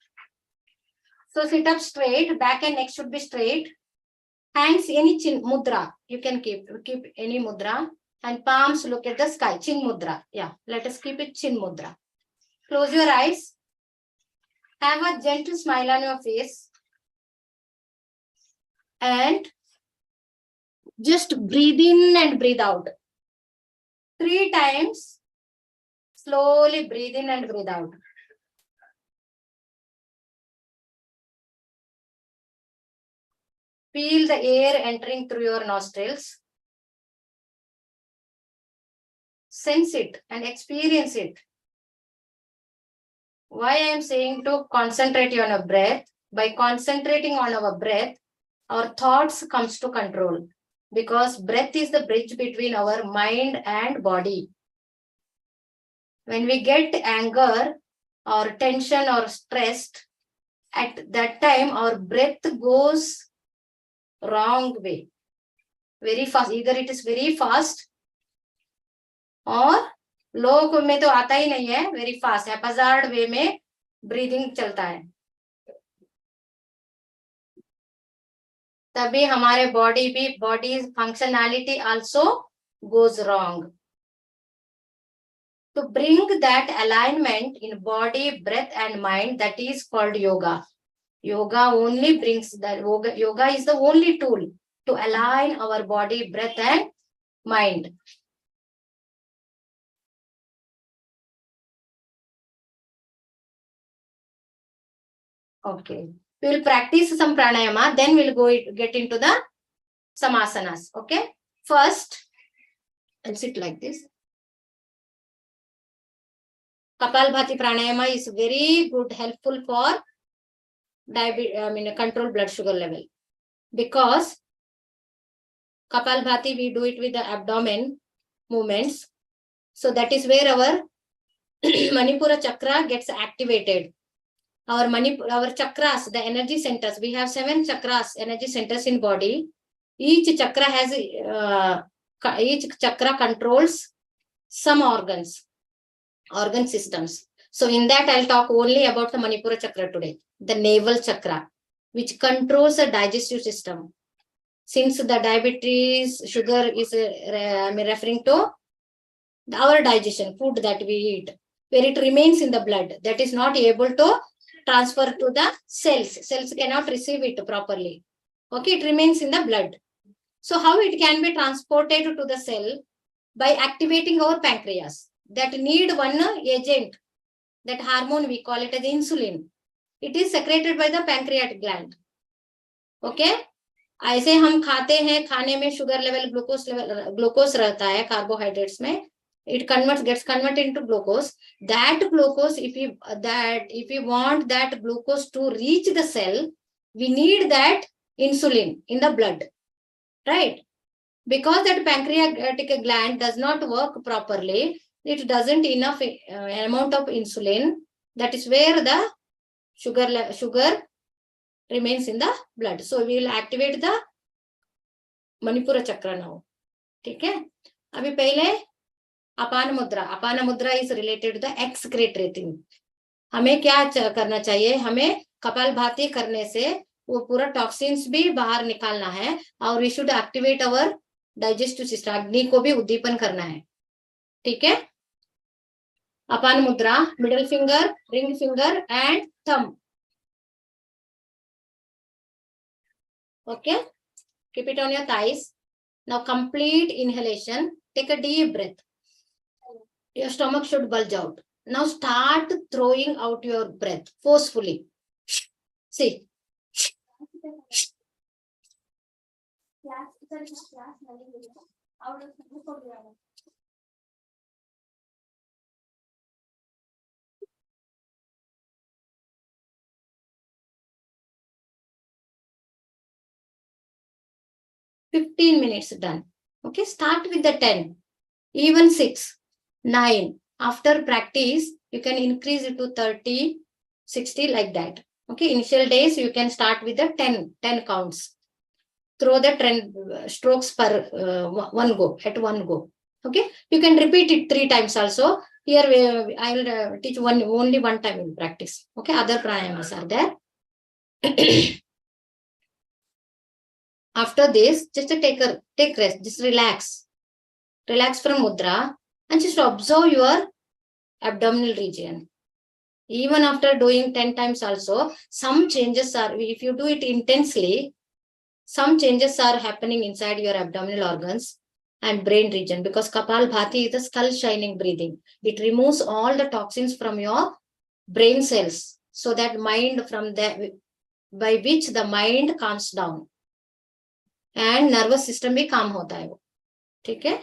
So sit up straight, back and neck should be straight. Hands, any chin mudra, you can keep any mudra. And palms look at the sky, chin mudra. Yeah, let us keep it chin mudra. Close your eyes. Have a gentle smile on your face. And just breathe in and breathe out. 3 times. Slowly breathe in and breathe out. Feel the air entering through your nostrils. Sense it and experience it. Why I am saying to concentrate on your breath? By concentrating on our breath, our thoughts comes to control. Because breath is the bridge between our mind and body. When we get anger or tension or stressed, at that time our breath goes wrong way. Very fast. Either it is very fast or लोग में तो आता ही नहीं है, very fast, haphazard way में breathing चलता है. तभी हमारे body functionality also goes wrong. To bring that alignment in body, breath and mind, that is called yoga. Yoga only brings that. Yoga is the only tool to align our body, breath and mind. Okay. We will practice some pranayama, then we'll get into the some asanas. Okay. First, I'll sit like this. Kapalbhati pranayama is very good, helpful for control blood sugar level. Because Kapalbhati, we do it with the abdomen movements. So that is where our Manipura chakra gets activated. Our chakras, the energy centers, we have 7 chakras, energy centers in body. Each chakra has, each chakra controls some organ systems. So in that, I'll talk only about the Manipura chakra today, the navel chakra, which controls the digestive system. Since the diabetes, sugar is referring to our digestion, food that we eat, where it remains in the blood, that is not able to transfer to the cells. Cells cannot receive it properly. Okay, it remains in the blood. So how it can be transported to the cell? By activating our pancreas, that need one agent, that hormone we call it as insulin. It is secreted by the pancreatic gland. Okay, ऐसे हम खाते हैं, खाने में sugar level, glucose रहता है carbohydrates में, it gets converted into glucose. That glucose, if we want that glucose to reach the cell, we need that insulin in the blood, right? Because that pancreatic gland does not work properly, it doesn't enough amount of insulin. That is where the sugar remains in the blood. So we will activate the Manipura chakra now. Okay? अभी पहले अपान मुद्रा is related to the excretory thing. हमें क्या करना चाहिए? हमें कपालभाति करने से वो पूरा टॉक्सिन्स भी बाहर निकालना है, और we should activate our digestive system. अग्नि को भी उद्दीपन करना है. ठीक है? अपान मुद्रा, middle finger, ring finger and thumb. Okay, keep it on your thighs. Now complete inhalation. Take a deep breath. Your stomach should bulge out. Now start throwing out your breath forcefully. See. $15 minutes done. Okay, start with the 10, even 6, 9. After practice, you can increase it to 30, 60, like that. Okay, initial days, you can start with the 10 counts. Throw the 10 strokes per one go. Okay, you can repeat it 3 times also. Here I will teach only one time in practice. Okay, other pranayamas are there. After this, just take rest, just relax. Relax from mudra and just observe your abdominal region. Even after doing 10 times also, some changes are, if you do it intensely, some changes are happening inside your abdominal organs and brain region, because Kapalbhati is the skull shining breathing. It removes all the toxins from your brain cells, so that mind from that, by which the mind calms down. And nervous system भी calm होता है वो. ठीक है?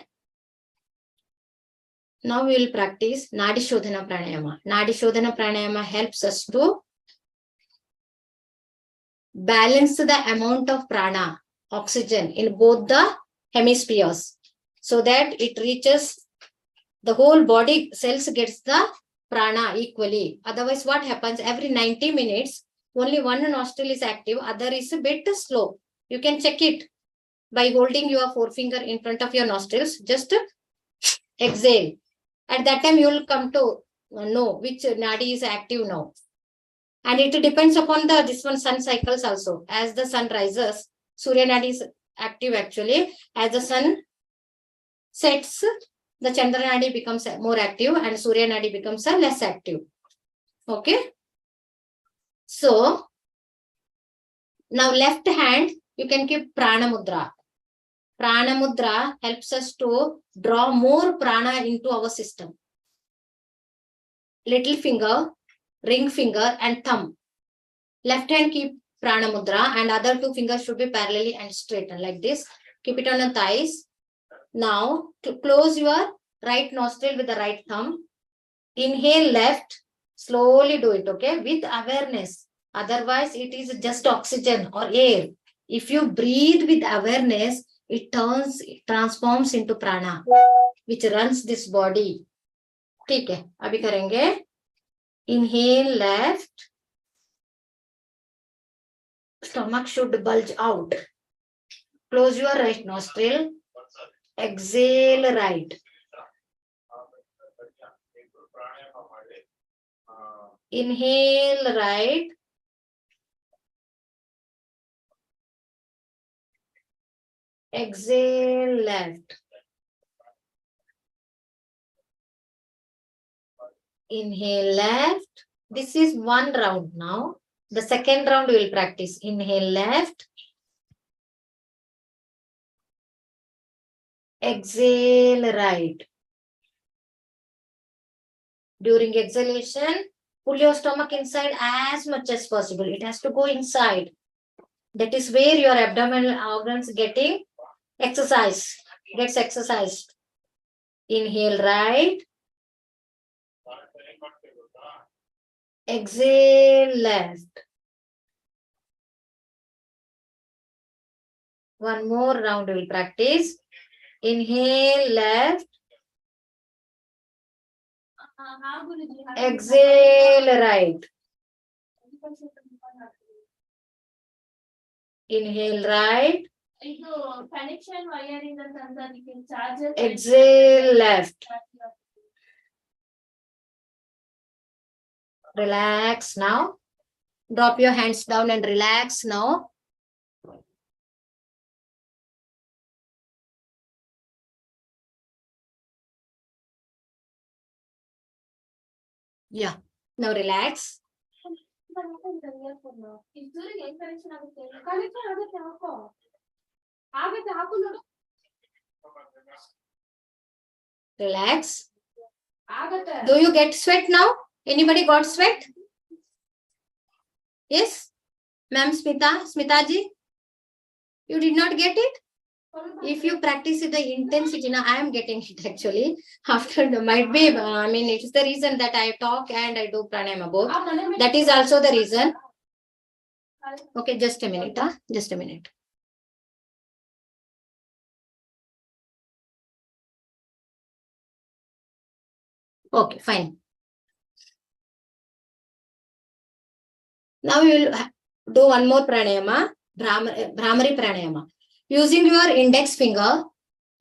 Now we will practice Nadi Shodhana Pranayama. Nadi Shodhana Pranayama helps us to balance the amount of prana, oxygen, in both the hemispheres, so that it reaches the whole body, cells gets the prana equally. Otherwise, what happens? Every 90 minutes, only one nostril is active, other is a bit slow. You can check it by holding your forefinger in front of your nostrils. Just exhale. At that time, you will come to know which nadi is active now. And it depends upon this one sun cycles also. As the sun rises, Surya nadi is active actually. As the sun sets, the Chandra nadi becomes more active and Surya nadi becomes less active. Okay. So, now left hand, you can keep prana mudra. Prana mudra helps us to draw more prana into our system. Little finger, ring finger and thumb. Left hand keep prana mudra and other 2 fingers should be parallelly and straight like this. Keep it on the thighs. Now to close your right nostril with the right thumb. Inhale left, slowly do it, okay, with awareness. Otherwise, it is just oxygen or air. If you breathe with awareness, it transforms into prana, which runs this body. ठीक है, अभी करेंगे. Inhale left. Stomach should bulge out. Close your right nostril. Exhale right. Inhale right. Exhale left. Inhale left. This is one round now. The second round we will practice. Inhale left. Exhale right. During exhalation, pull your stomach inside as much as possible. It has to go inside. That is where your abdominal organs gets exercised. Inhale right. Exhale left. One more round we will practice. Inhale left. Exhale right. Inhale right. Exhale left. Relax now. Drop your hands down and relax now. Yeah. Now relax. Relax. Do you get sweat now? Anybody got sweat? Yes? Ma'am Smita ji? You did not get it? If you practice it, the intensity, now I am getting it actually. After the might be, I mean, it is the reason that I talk and I do pranayama both. That is also the reason. Okay, just a minute. Just a minute. Okay, fine. Now we will do one more pranayama, Bhramari pranayama. Using your index finger,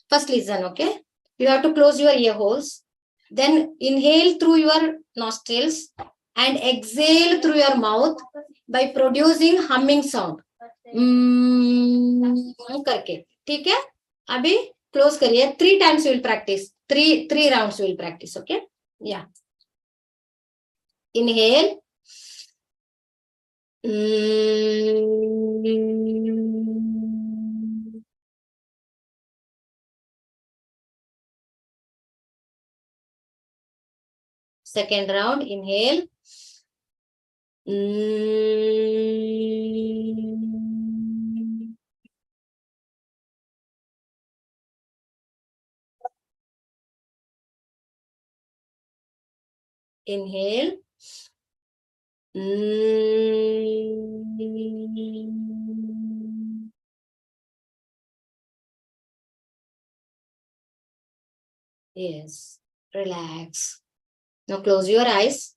first listen, okay? You have to close your ear holes. Then inhale through your nostrils and exhale through your mouth by producing humming sound. करके, ठीक है? अभी close करिए. 3 times we will practice. 3 rounds we will practice, okay? Yeah. Inhale. Second round, inhale. Inhale. Yes, relax. Now close your eyes.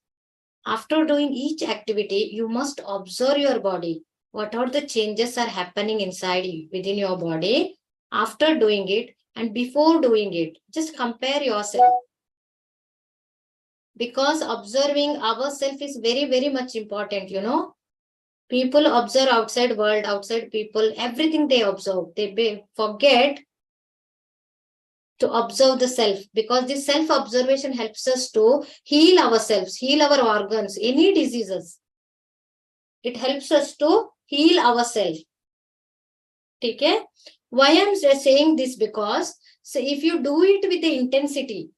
After doing each activity, you must observe your body. What are the changes are happening inside you, within your body after doing it and before doing it. Just compare yourself. Because observing ourselves is very, very much important, you know. People observe outside world, outside people, everything they observe. They forget to observe the self, because this self-observation helps us to heal ourselves, heal our organs, any diseases. It helps us to heal ourselves. Okay? Why I'm saying this? Because so if you do it with the intensity,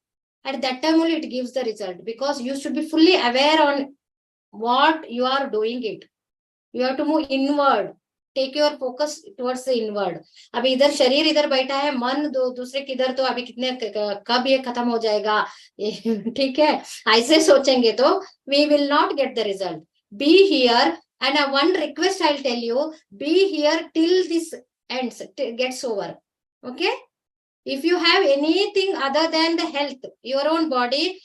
at that time only it gives the result, because you should be fully aware on what you are doing it. You have to move inward. Take your focus towards the inward. अभी इधर शरीर इधर बैठा है, मन दूसरे किधर, तो अभी कितने कब ये खत्म हो जाएगा, ठीक है? ऐसे सोचेंगे तो we will not get the result. Be here, and one request I'll tell you: be here till this ends, gets over. Okay? If you have anything other than the health, your own body,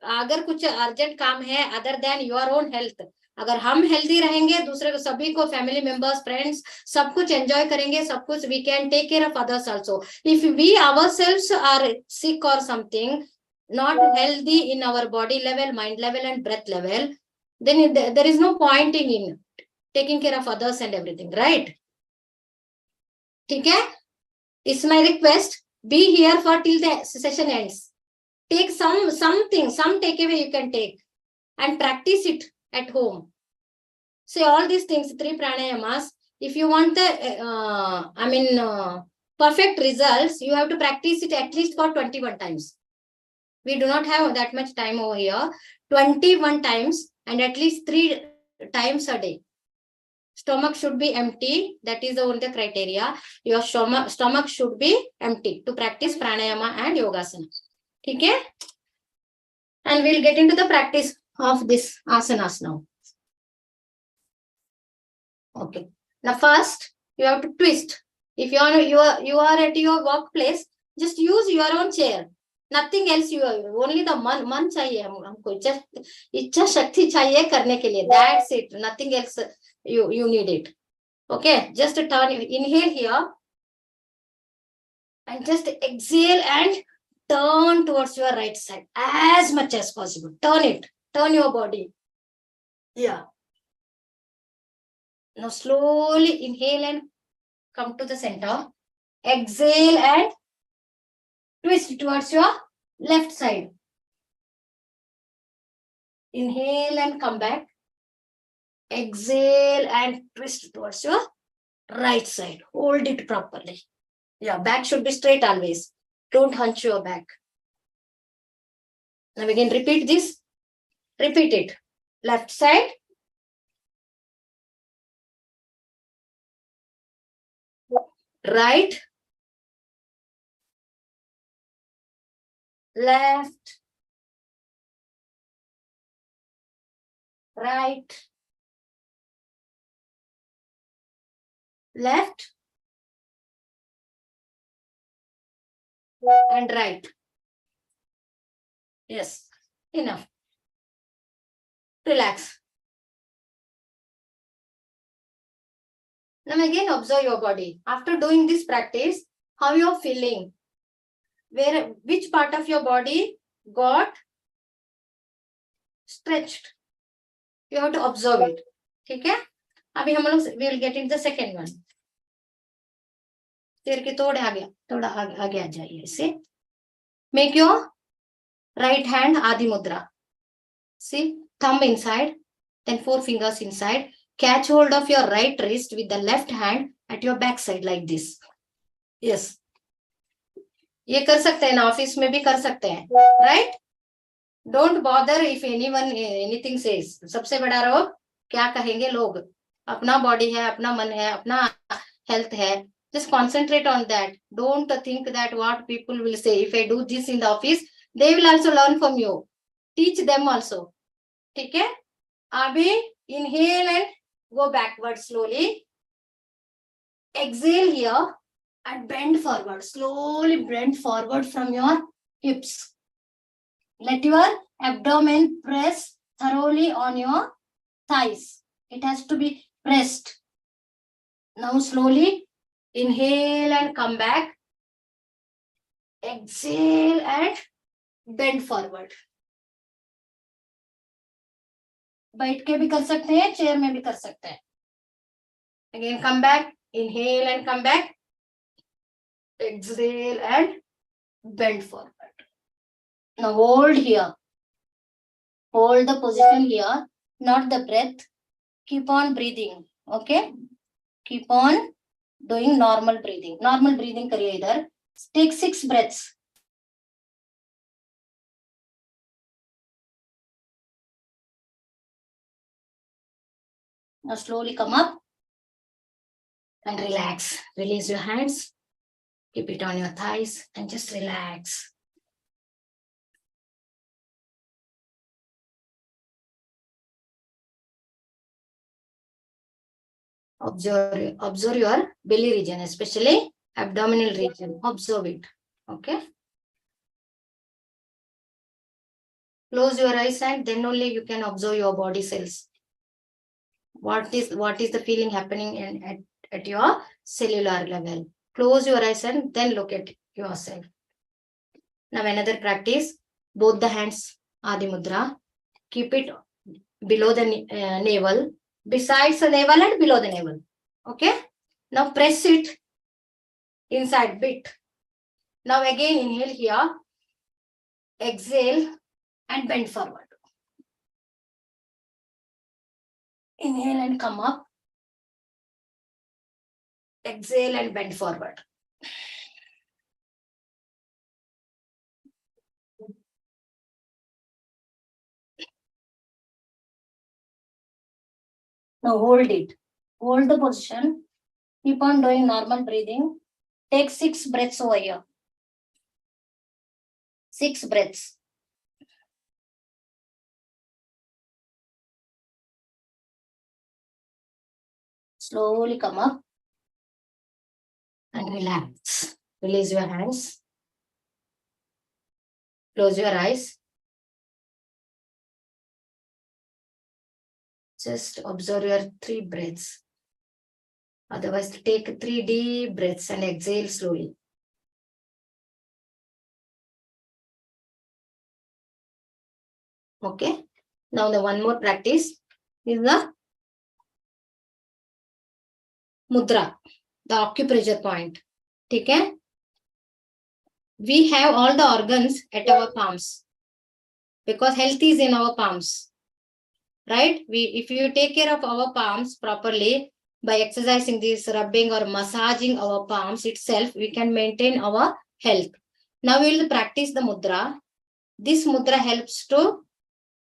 अगर कुछ urgent काम है other than your own health, अगर हम healthy रहेंगे दूसरे को, सभी को, फैमिली मेंबर्स, फ्रेंड्स, सब कुछ एंजॉय करेंगे, सब कुछ, we can take care of others also. If we ourselves are sick or something, not healthy in our body level, mind level and breath level, then there is no point in taking care of others and everything, right? ठीक है? It's my request, be here for till the session ends. Take something, some takeaway you can take and practice it at home. Say all these things, 3 pranayamas. If you want the perfect results, you have to practice it at least for 21 times. We do not have that much time over here. 21 times and at least 3 times a day. Stomach should be empty. That is the only criteria. Your stomach should be empty to practice pranayama and yogasana. Okay? And we'll get into the practice of this asanas now. Okay. Now first, you have to twist. If you are at your workplace, just use your own chair. Nothing else. You only the man चाहिए हमको, just इच्छा शक्ति चाहिए करने के लिए. That's it. Nothing else. You need it. Okay. Just turn. Inhale here, and just exhale and turn towards your right side as much as possible. Turn it. Turn your body. Yeah. Now slowly inhale and come to the center. Exhale and twist towards your left side. Inhale and come back. Exhale and twist towards your right side. Hold it properly. Yeah, back should be straight always. Don't hunch your back. Now again, repeat this. Repeat it. Left side. Right. Left. Right. Left. And right. Yes. Enough. Relax. Now again, observe your body. After doing this practice, how you are feeling? Which part of your body got stretched? You have to observe it. Okay? अभी हम लोग we will get into the second one. सिर के थोड़ा आगे आ जाइए इसे. Make your right hand Adi Mudra. See, thumb inside, then 4 fingers inside. Catch hold of your right wrist with the left hand at your back side like this. Yes. ये कर सकते हैं ना, ऑफिस में भी कर सकते हैं, right? Don't bother if anything says. सबसे बड़ा रोग क्या कहेंगे लोग? अपना बॉडी है, अपना मन है, अपना हेल्थ है. Just concentrate on that. Don't think that what people will say. If I do this in the office, they will also learn from you. Teach them also. ठीक है? अभी inhale and go backward slowly. Exhale here and bend forward. Slowly bend forward from your hips. Let your abdomen press thoroughly on your thighs. It has to be pressed. Now slowly inhale and come back. Exhale and bend forward. बैठ के भी कर सकते हैं, chair में भी कर सकते हैं. Again, come back. Inhale and come back. Exhale and bend forward. Now hold here. Hold the position here, not the breath. Keep on breathing. Okay? Keep on doing normal breathing. Normal breathing करिए इधर. Take 6 breaths. Now slowly come up and relax. Release your hands. Keep it on your thighs and just relax. Observe your belly region, especially abdominal region. Observe it. Okay. Close your eyes and then only you can observe your body cells. What is the feeling happening at your cellular level? Close your eyes and then look at yourself. Now another practice, both the hands, Adi Mudra. Keep it below the navel, besides the navel and below the navel. Okay. Now press it inside bit. Now again inhale here, exhale and bend forward. Inhale and come up. Exhale and bend forward. Now hold it. Hold the position. Keep on doing normal breathing. Take 6 breaths over here. 6 breaths. Slowly come up and relax. Release your hands. Close your eyes. Just observe your 3 breaths. Otherwise, take 3 deep breaths and exhale slowly. Okay. Now the one more practice is the mudra, the acupressure point. Okay. We have all the organs at our palms because health is in our palms. Right? If you take care of our palms properly by exercising this, rubbing or massaging our palms itself, we can maintain our health. Now we will practice the mudra. This mudra helps to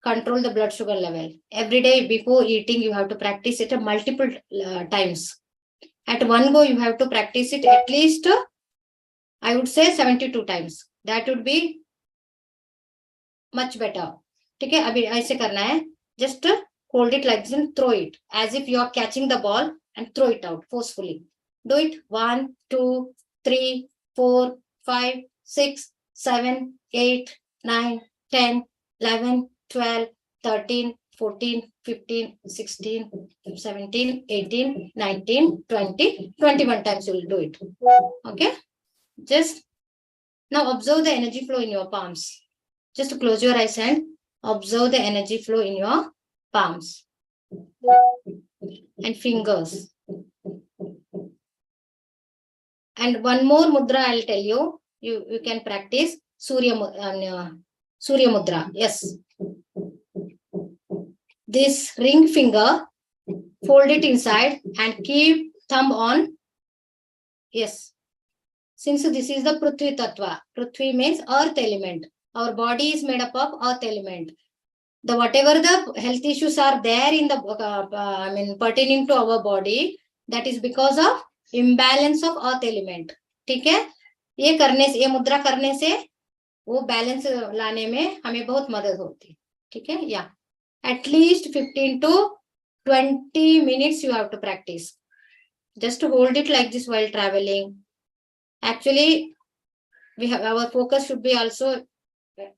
control the blood sugar level. Every day before eating, you have to practice it multiple times. At one go, you have to practice it at least, I would say 72 times. That would be much better. Okay, abhi aise karna hai. Just hold it like this and throw it as if you are catching the ball and throw it out forcefully. Do it. 1, 2, 3, 4, 5, 6, 7, 8, 9, 10, 11, 12, 13, 14, 15, 16, 17, 18, 19, 20, 21 times you will do it. Okay. Just now observe the energy flow in your palms. Just close your eyes and observe the energy flow in your palms and fingers. And one more mudra I'll tell you. You can practice Surya Mudra. Yes. This ring finger, fold it inside and keep thumb on. Yes. Since this is the Prithvi Tattva. Prithvi means earth element. Our body is made up of earth element. Whatever the health issues are there in the pertaining to our body, that is because of imbalance of earth element. ठीक है? ये मुद्रा करने से वो balance लाने में हमें बहुत मदद होती है. ठीक है? या at least 15 to 20 minutes you have to practice. Just to hold it like this while traveling. Actually, our focus should be also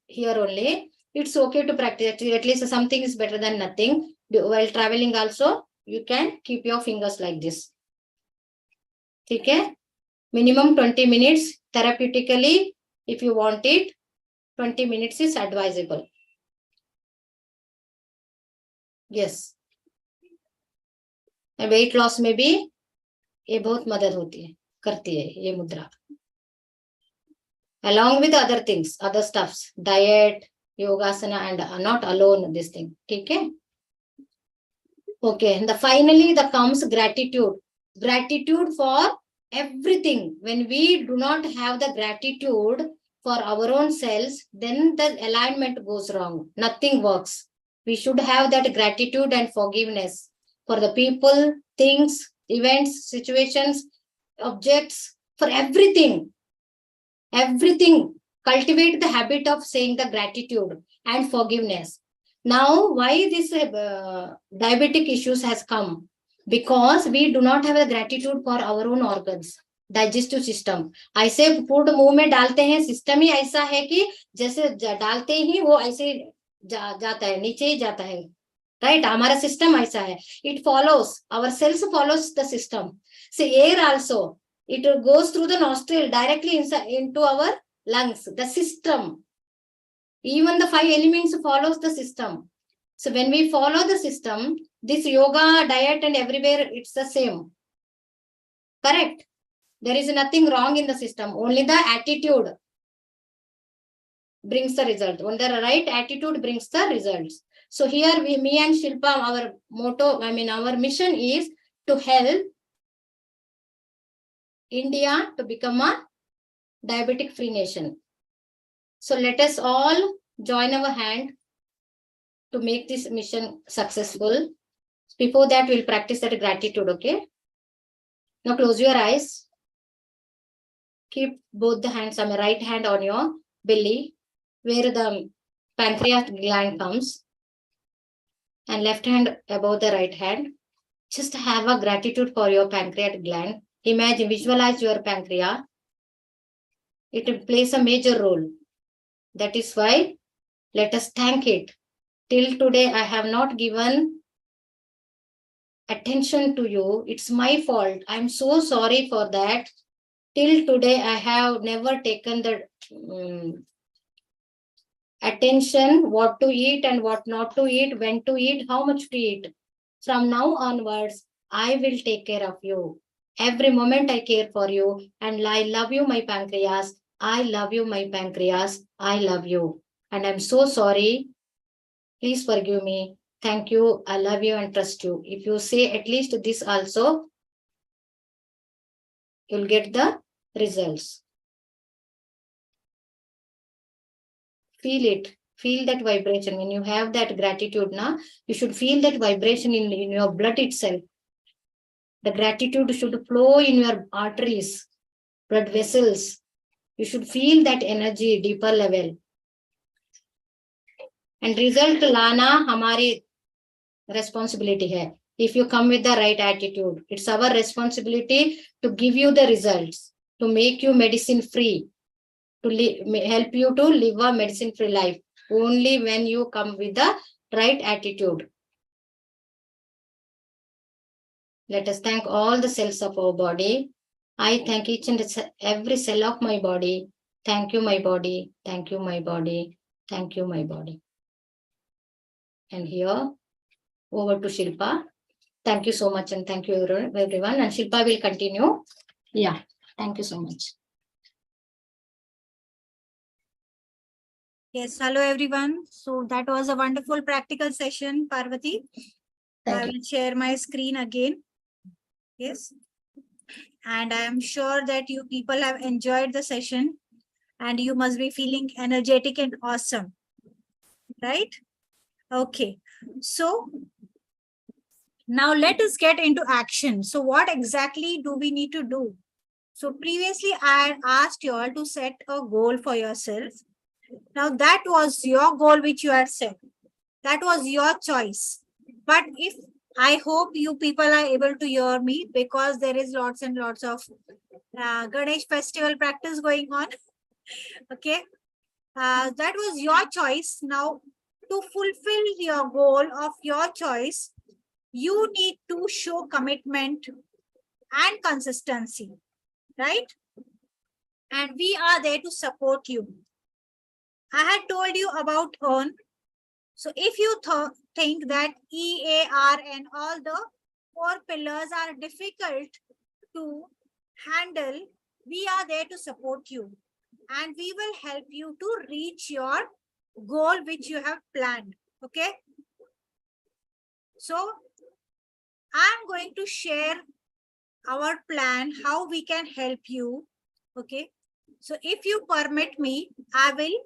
here only. It's okay to practice. At least something is better than nothing. While traveling also, you can keep your fingers like this. Okay? Minimum 20 minutes. Therapeutically, if you want it, 20 minutes is advisable. Yes. Weight loss में भी ये बहुत मदद होती है, करती है ये मुद्रा. Along with other things, other stuffs, diet, yogasana, and not alone this thing. Okay. Okay. And finally, comes gratitude. Gratitude for everything. When we do not have the gratitude for our own selves, then the alignment goes wrong. Nothing works. We should have that gratitude and forgiveness for the people, things, events, situations, objects, for everything. Everything. Cultivate the habit of saying the gratitude and forgiveness. Now, why this diabetic issues has come? Because we do not have a gratitude for our own organs. Digestive system. ऐसे food मुंह में डालते हैं, system ही ऐसा है कि जैसे डालते ही वो ऐसे जाता है, नीचे ही जाता है, राइट. हमारा सिस्टम ऐसा है, it follows, our sales follows the system. Say here also, it goes through the nostril directly inside into our lungs. The system, even the 5 elements follows the system. So when we follow the system, this yoga, diet and everywhere, it's the same. Correct? There is nothing wrong in the system. Only the attitude brings the result. Only the right attitude brings the results. So here me and Shilpa, our motto, our mission is to help India to become a diabetic free nation. So let us all join our hand to make this mission successful. Before that, we'll practice that gratitude, okay? Now close your eyes. Keep both the hands, right hand on your belly, where the pancreas gland comes, and left hand above the right hand. Just have a gratitude for your pancreatic gland. Imagine, visualize your pancreas. It plays a major role. That is why let us thank it. Till today, I have not given attention to you. It's my fault. I'm so sorry for that. Till today, I have never taken the attention, what to eat and what not to eat, when to eat, how much to eat. From now onwards, I will take care of you. Every moment I care for you, and I love you, my pancreas. I love you, my pancreas. I love you. And I'm so sorry. Please forgive me. Thank you. I love you and trust you. If you say at least this also, you'll get the results. Feel it. Feel that vibration. When you have that gratitude, you should feel that vibration in your blood itself. The gratitude should flow in your arteries, blood vessels. You should feel that energy deeper level. And result लाना हमारी responsibility है. If you come with the right attitude, it's our responsibility to give you the results, to make you medicine free, to help you to live a medicine free life. Only when you come with the right attitude. Let us thank all the cells of our body. I thank each and every cell of my body. Thank you, my body. Thank you, my body. Thank you, my body. And here, over to Shilpa. Thank you so much, and thank you everyone. And Shilpa will continue. Yeah, thank you so much. Yes, hello everyone. So that was a wonderful practical session, Parvati. I will share my screen again. Yes. And I am sure that you people have enjoyed the session and you must be feeling energetic and awesome. Right? Okay. So now let us get into action. So what exactly do we need to do? So previously I had asked you all to set a goal for yourself. Now that was your goal which you had set. That was your choice. But if I hope you people are able to hear me, because there is lots and lots of Ganesh festival practice going on. Okay. That was your choice. Now to fulfill your goal of your choice, you need to show commitment and consistency, right? And we are there to support you. I had told you about EARN. So if you think that EAR and all the 4 pillars are difficult to handle, we are there to support you. And we will help you to reach your goal which you have planned. Okay. So I'm going to share our plan, how we can help you. Okay. So if you permit me, I will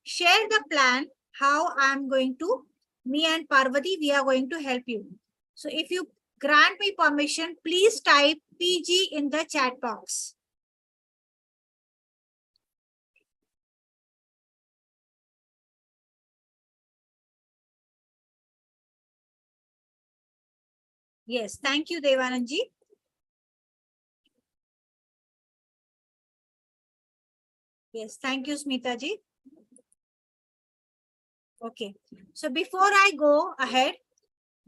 share the plan, how I'm going to, me and Parvati, we are going to help you. So if you grant me permission, please type PG in the chat box. Yes, thank you, Devananji. Yes, thank you, Smita ji. Okay. So before I go ahead,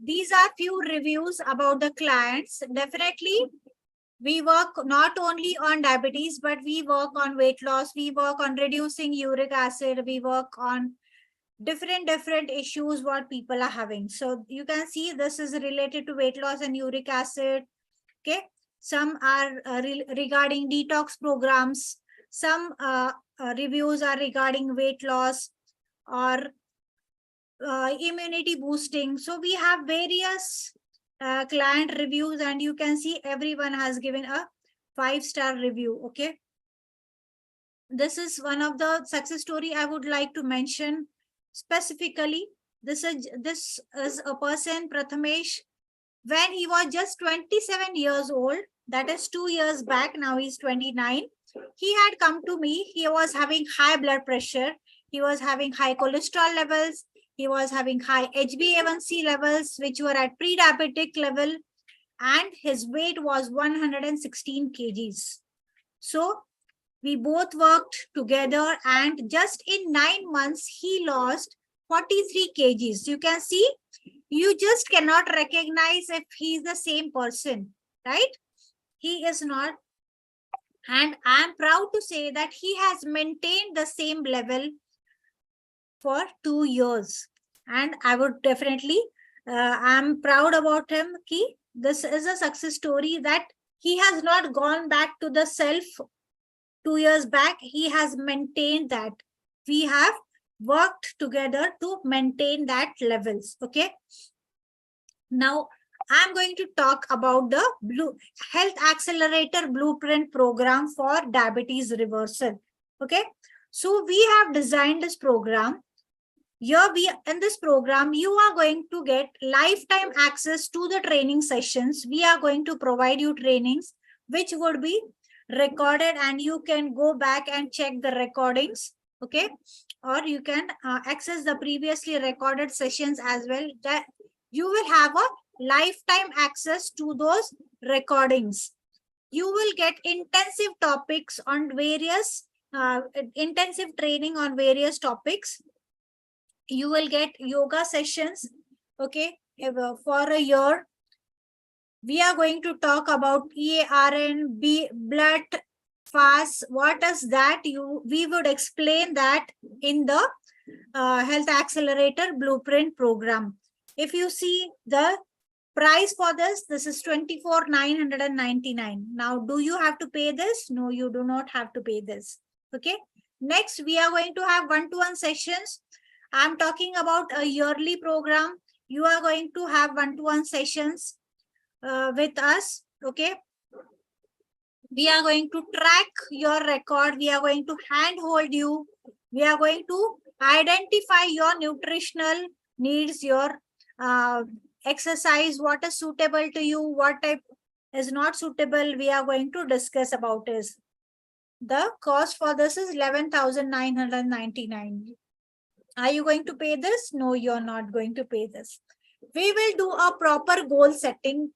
these are few reviews about the clients. Definitely, we work not only on diabetes, but we work on weight loss. We work on reducing uric acid. We work on different issues what people are having. So you can see this is related to weight loss and uric acid. Okay. Some are regarding detox programs. Some reviews are regarding weight loss or immunity boosting. So we have various client reviews, and you can see everyone has given a 5-star review. Okay. This is one of the success story I would like to mention specifically. This is a person, Prathamesh, when he was just 27 years old, that is 2 years back. Now he's 29. He had come to me. He was having high blood pressure. He was having high cholesterol levels. He was having high HbA1c levels, which were at pre-diabetic level. And his weight was 116 kgs. So we both worked together, and just in 9 months, he lost 43 kgs. You can see, you just cannot recognize if he's the same person, right? He is not. And I'm proud to say that he has maintained the same level for 2 years. And I would definitely, I'm proud about him. This is a success story that he has not gone back to the self 2 years back. He has maintained that. We have worked together to maintain that levels. Okay. Now, I'm going to talk about the Health Accelerator Blueprint program for diabetes reversal. Okay. So we have designed this program. Here in this program, you are going to get lifetime access to the training sessions. We are going to provide you trainings which would be recorded, and you can go back and check the recordings. Okay. Or you can access the previously recorded sessions as well. That you will have a lifetime access to those recordings. You will get intensive topics on various intensive training on various topics. You will get yoga sessions. Okay. For a year, we are going to talk about EARN, blood fast. What is that? We would explain that in the Health Accelerator Blueprint program. If you see the price for this is 24,999. Now, do you have to pay this? No, you do not have to pay this. Okay. Next, we are going to have one-to-one sessions. I'm talking about a yearly program. You are going to have one-to-one sessions with us. Okay. We are going to track your record. We are going to handhold you. We are going to identify your nutritional needs, your exercise, what is suitable to you, what type is not suitable. We are going to discuss about this. The cost for this is 11,999. Are you going to pay this? No, you're not going to pay this. We will do a proper goal setting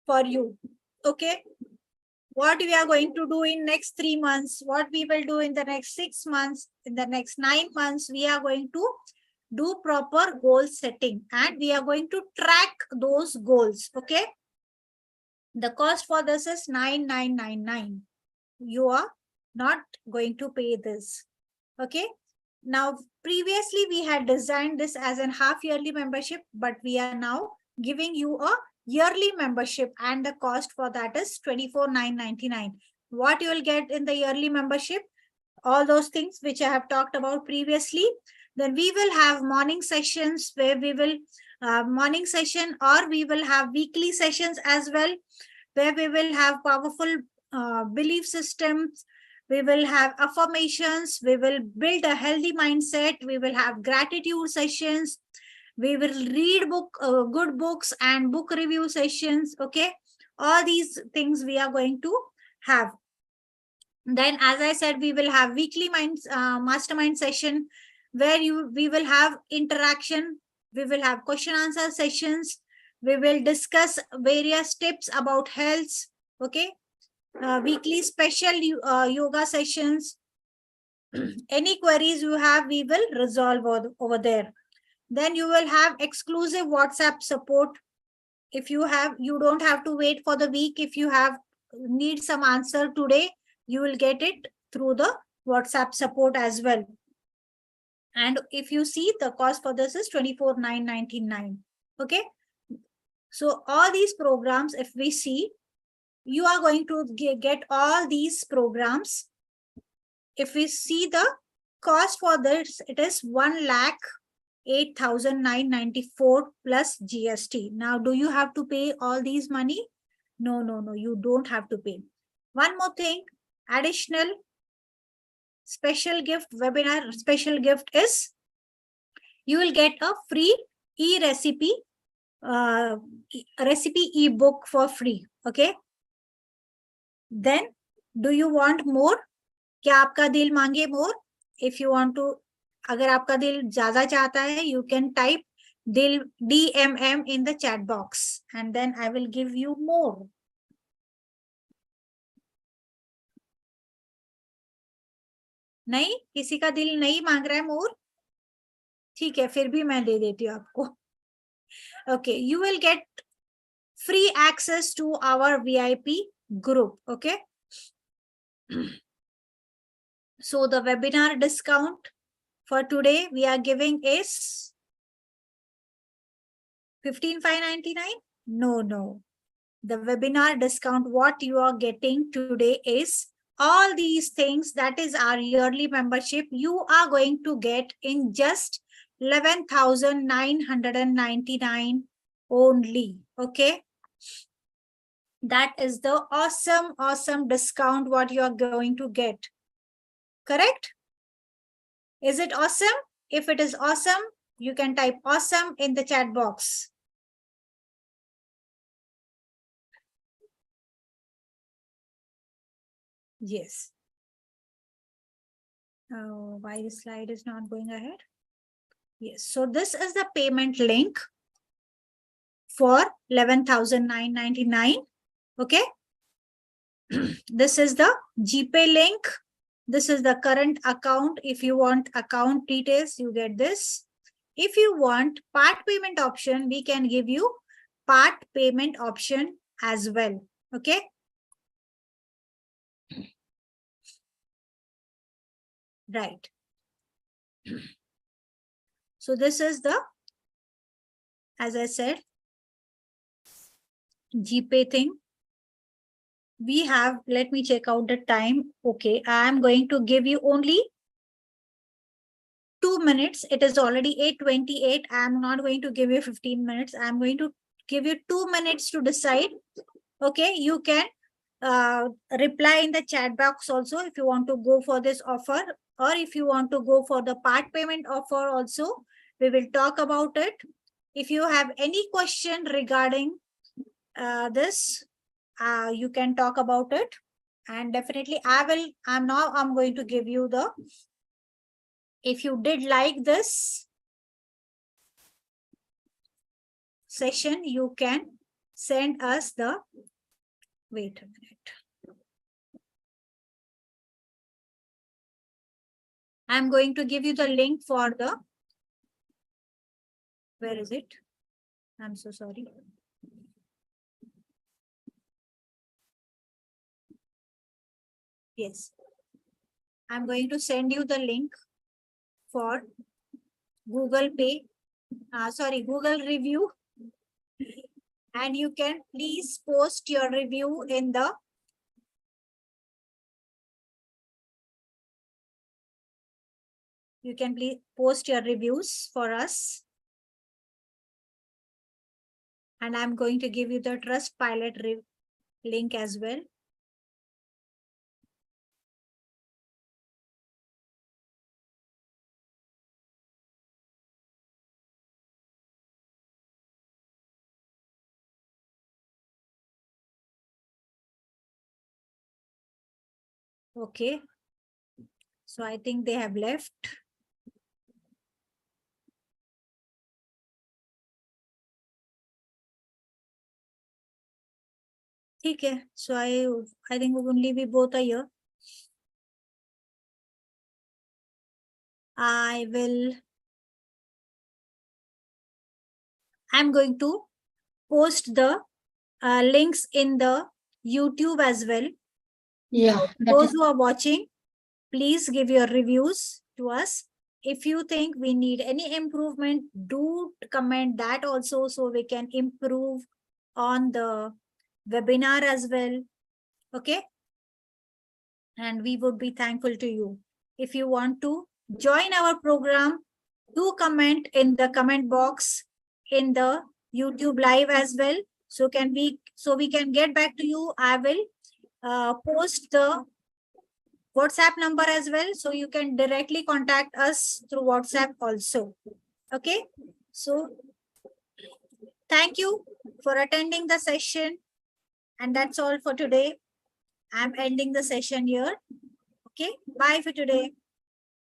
for you. Okay. What we are going to do in next 3 months, what we will do in the next 6 months, in the next 9 months, we are going to do proper goal setting, and we are going to track those goals. Okay. The cost for this is 9,999. You are not going to pay this. Okay. Now, previously we had designed this as a half-yearly membership, but we are now giving you a yearly membership, and the cost for that is 24,999. What you will get in the yearly membership? All those things which I have talked about previously. Then we will have morning sessions where we will morning session, or we will have weekly sessions as well, where we will have powerful belief systems. We will have affirmations. We will build a healthy mindset. We will have gratitude sessions. We will read good books and book review sessions. Okay. All these things we are going to have. Then, as I said, we will have weekly mastermind session where we will have interaction. We will have question answer sessions. We will discuss various tips about health. Okay. Weekly special yoga sessions. Any queries you have, we will resolve over there. Then you will have exclusive WhatsApp support. If you don't have to wait for the week. If you need some answer today, you will get it through the WhatsApp support as well. And if you see, the cost for this is 24,999. Okay. So all these programs, if we see, you are going to get all these programs. If we see the cost for this, it is 1,08,994 plus GST. Now, do you have to pay all these money? No, you don't have to pay. One more thing, additional special gift, webinar special gift is you will get a free recipe ebook for free. Okay. Then, do you want more? क्या आपका दिल मांगे more? If you want to, अगर आपका दिल ज्यादा चाहता है, you can type दिल DMM in the chat box, and then I will give you more. नहीं, किसी का दिल नहीं मांग रहा है more? ठीक है, फिर भी मैं दे देती हूँ आपको. Okay, you will get free access to our VIP group. Okay. So the webinar discount for today we are giving is 15,599. No. The webinar discount, what you are getting today is all these things, that is our yearly membership, you are going to get in just 11,999 only. Okay. That is the awesome discount what you are going to get. Correct? Is it awesome? If it is awesome, you can type awesome in the chat box. Yes. Oh, why the slide is not going ahead? Yes. So this is the payment link for 11,999. Okay. This is the GPay link. This is the current account. If you want account details, you get this. If you want part payment option, we can give you part payment option as well. Okay. Right. So this is the, as I said, GPay thing. We have, let me check out the time. Okay, I am going to give you only 2 minutes. It is already 8:28. I am not going to give you 15 minutes. I am going to give you 2 minutes to decide. Okay, you can reply in the chat box also if you want to go for this offer, or if you want to go for the part payment offer also. We will talk about it. If you have any question regarding this, you can talk about it, and definitely I'm going to give you the, if you did like this session, you can send us the, wait a minute. I'm going to give you the link for the, where is it? I'm so sorry. Yes. I'm going to send you the link for Google Pay, Google review. And you can please post your review in the, you can please post your reviews for us. And I'm going to give you the Trustpilot link as well. Okay. So I think they have left. Okay. So I think only we both are here. I will I'm going to post the links in the YouTube as well. Yeah. Those who are watching, please give your reviews to us. If you think we need any improvement, do comment that also so we can improve on the webinar as well. Okay. And we would be thankful to you. If you want to join our program, do comment in the comment box in the YouTube live as well. So we can get back to you. I will post the WhatsApp number as well. So you can directly contact us through WhatsApp also. Okay. So thank you for attending the session. And that's all for today. I'm ending the session here. Okay. Bye for today.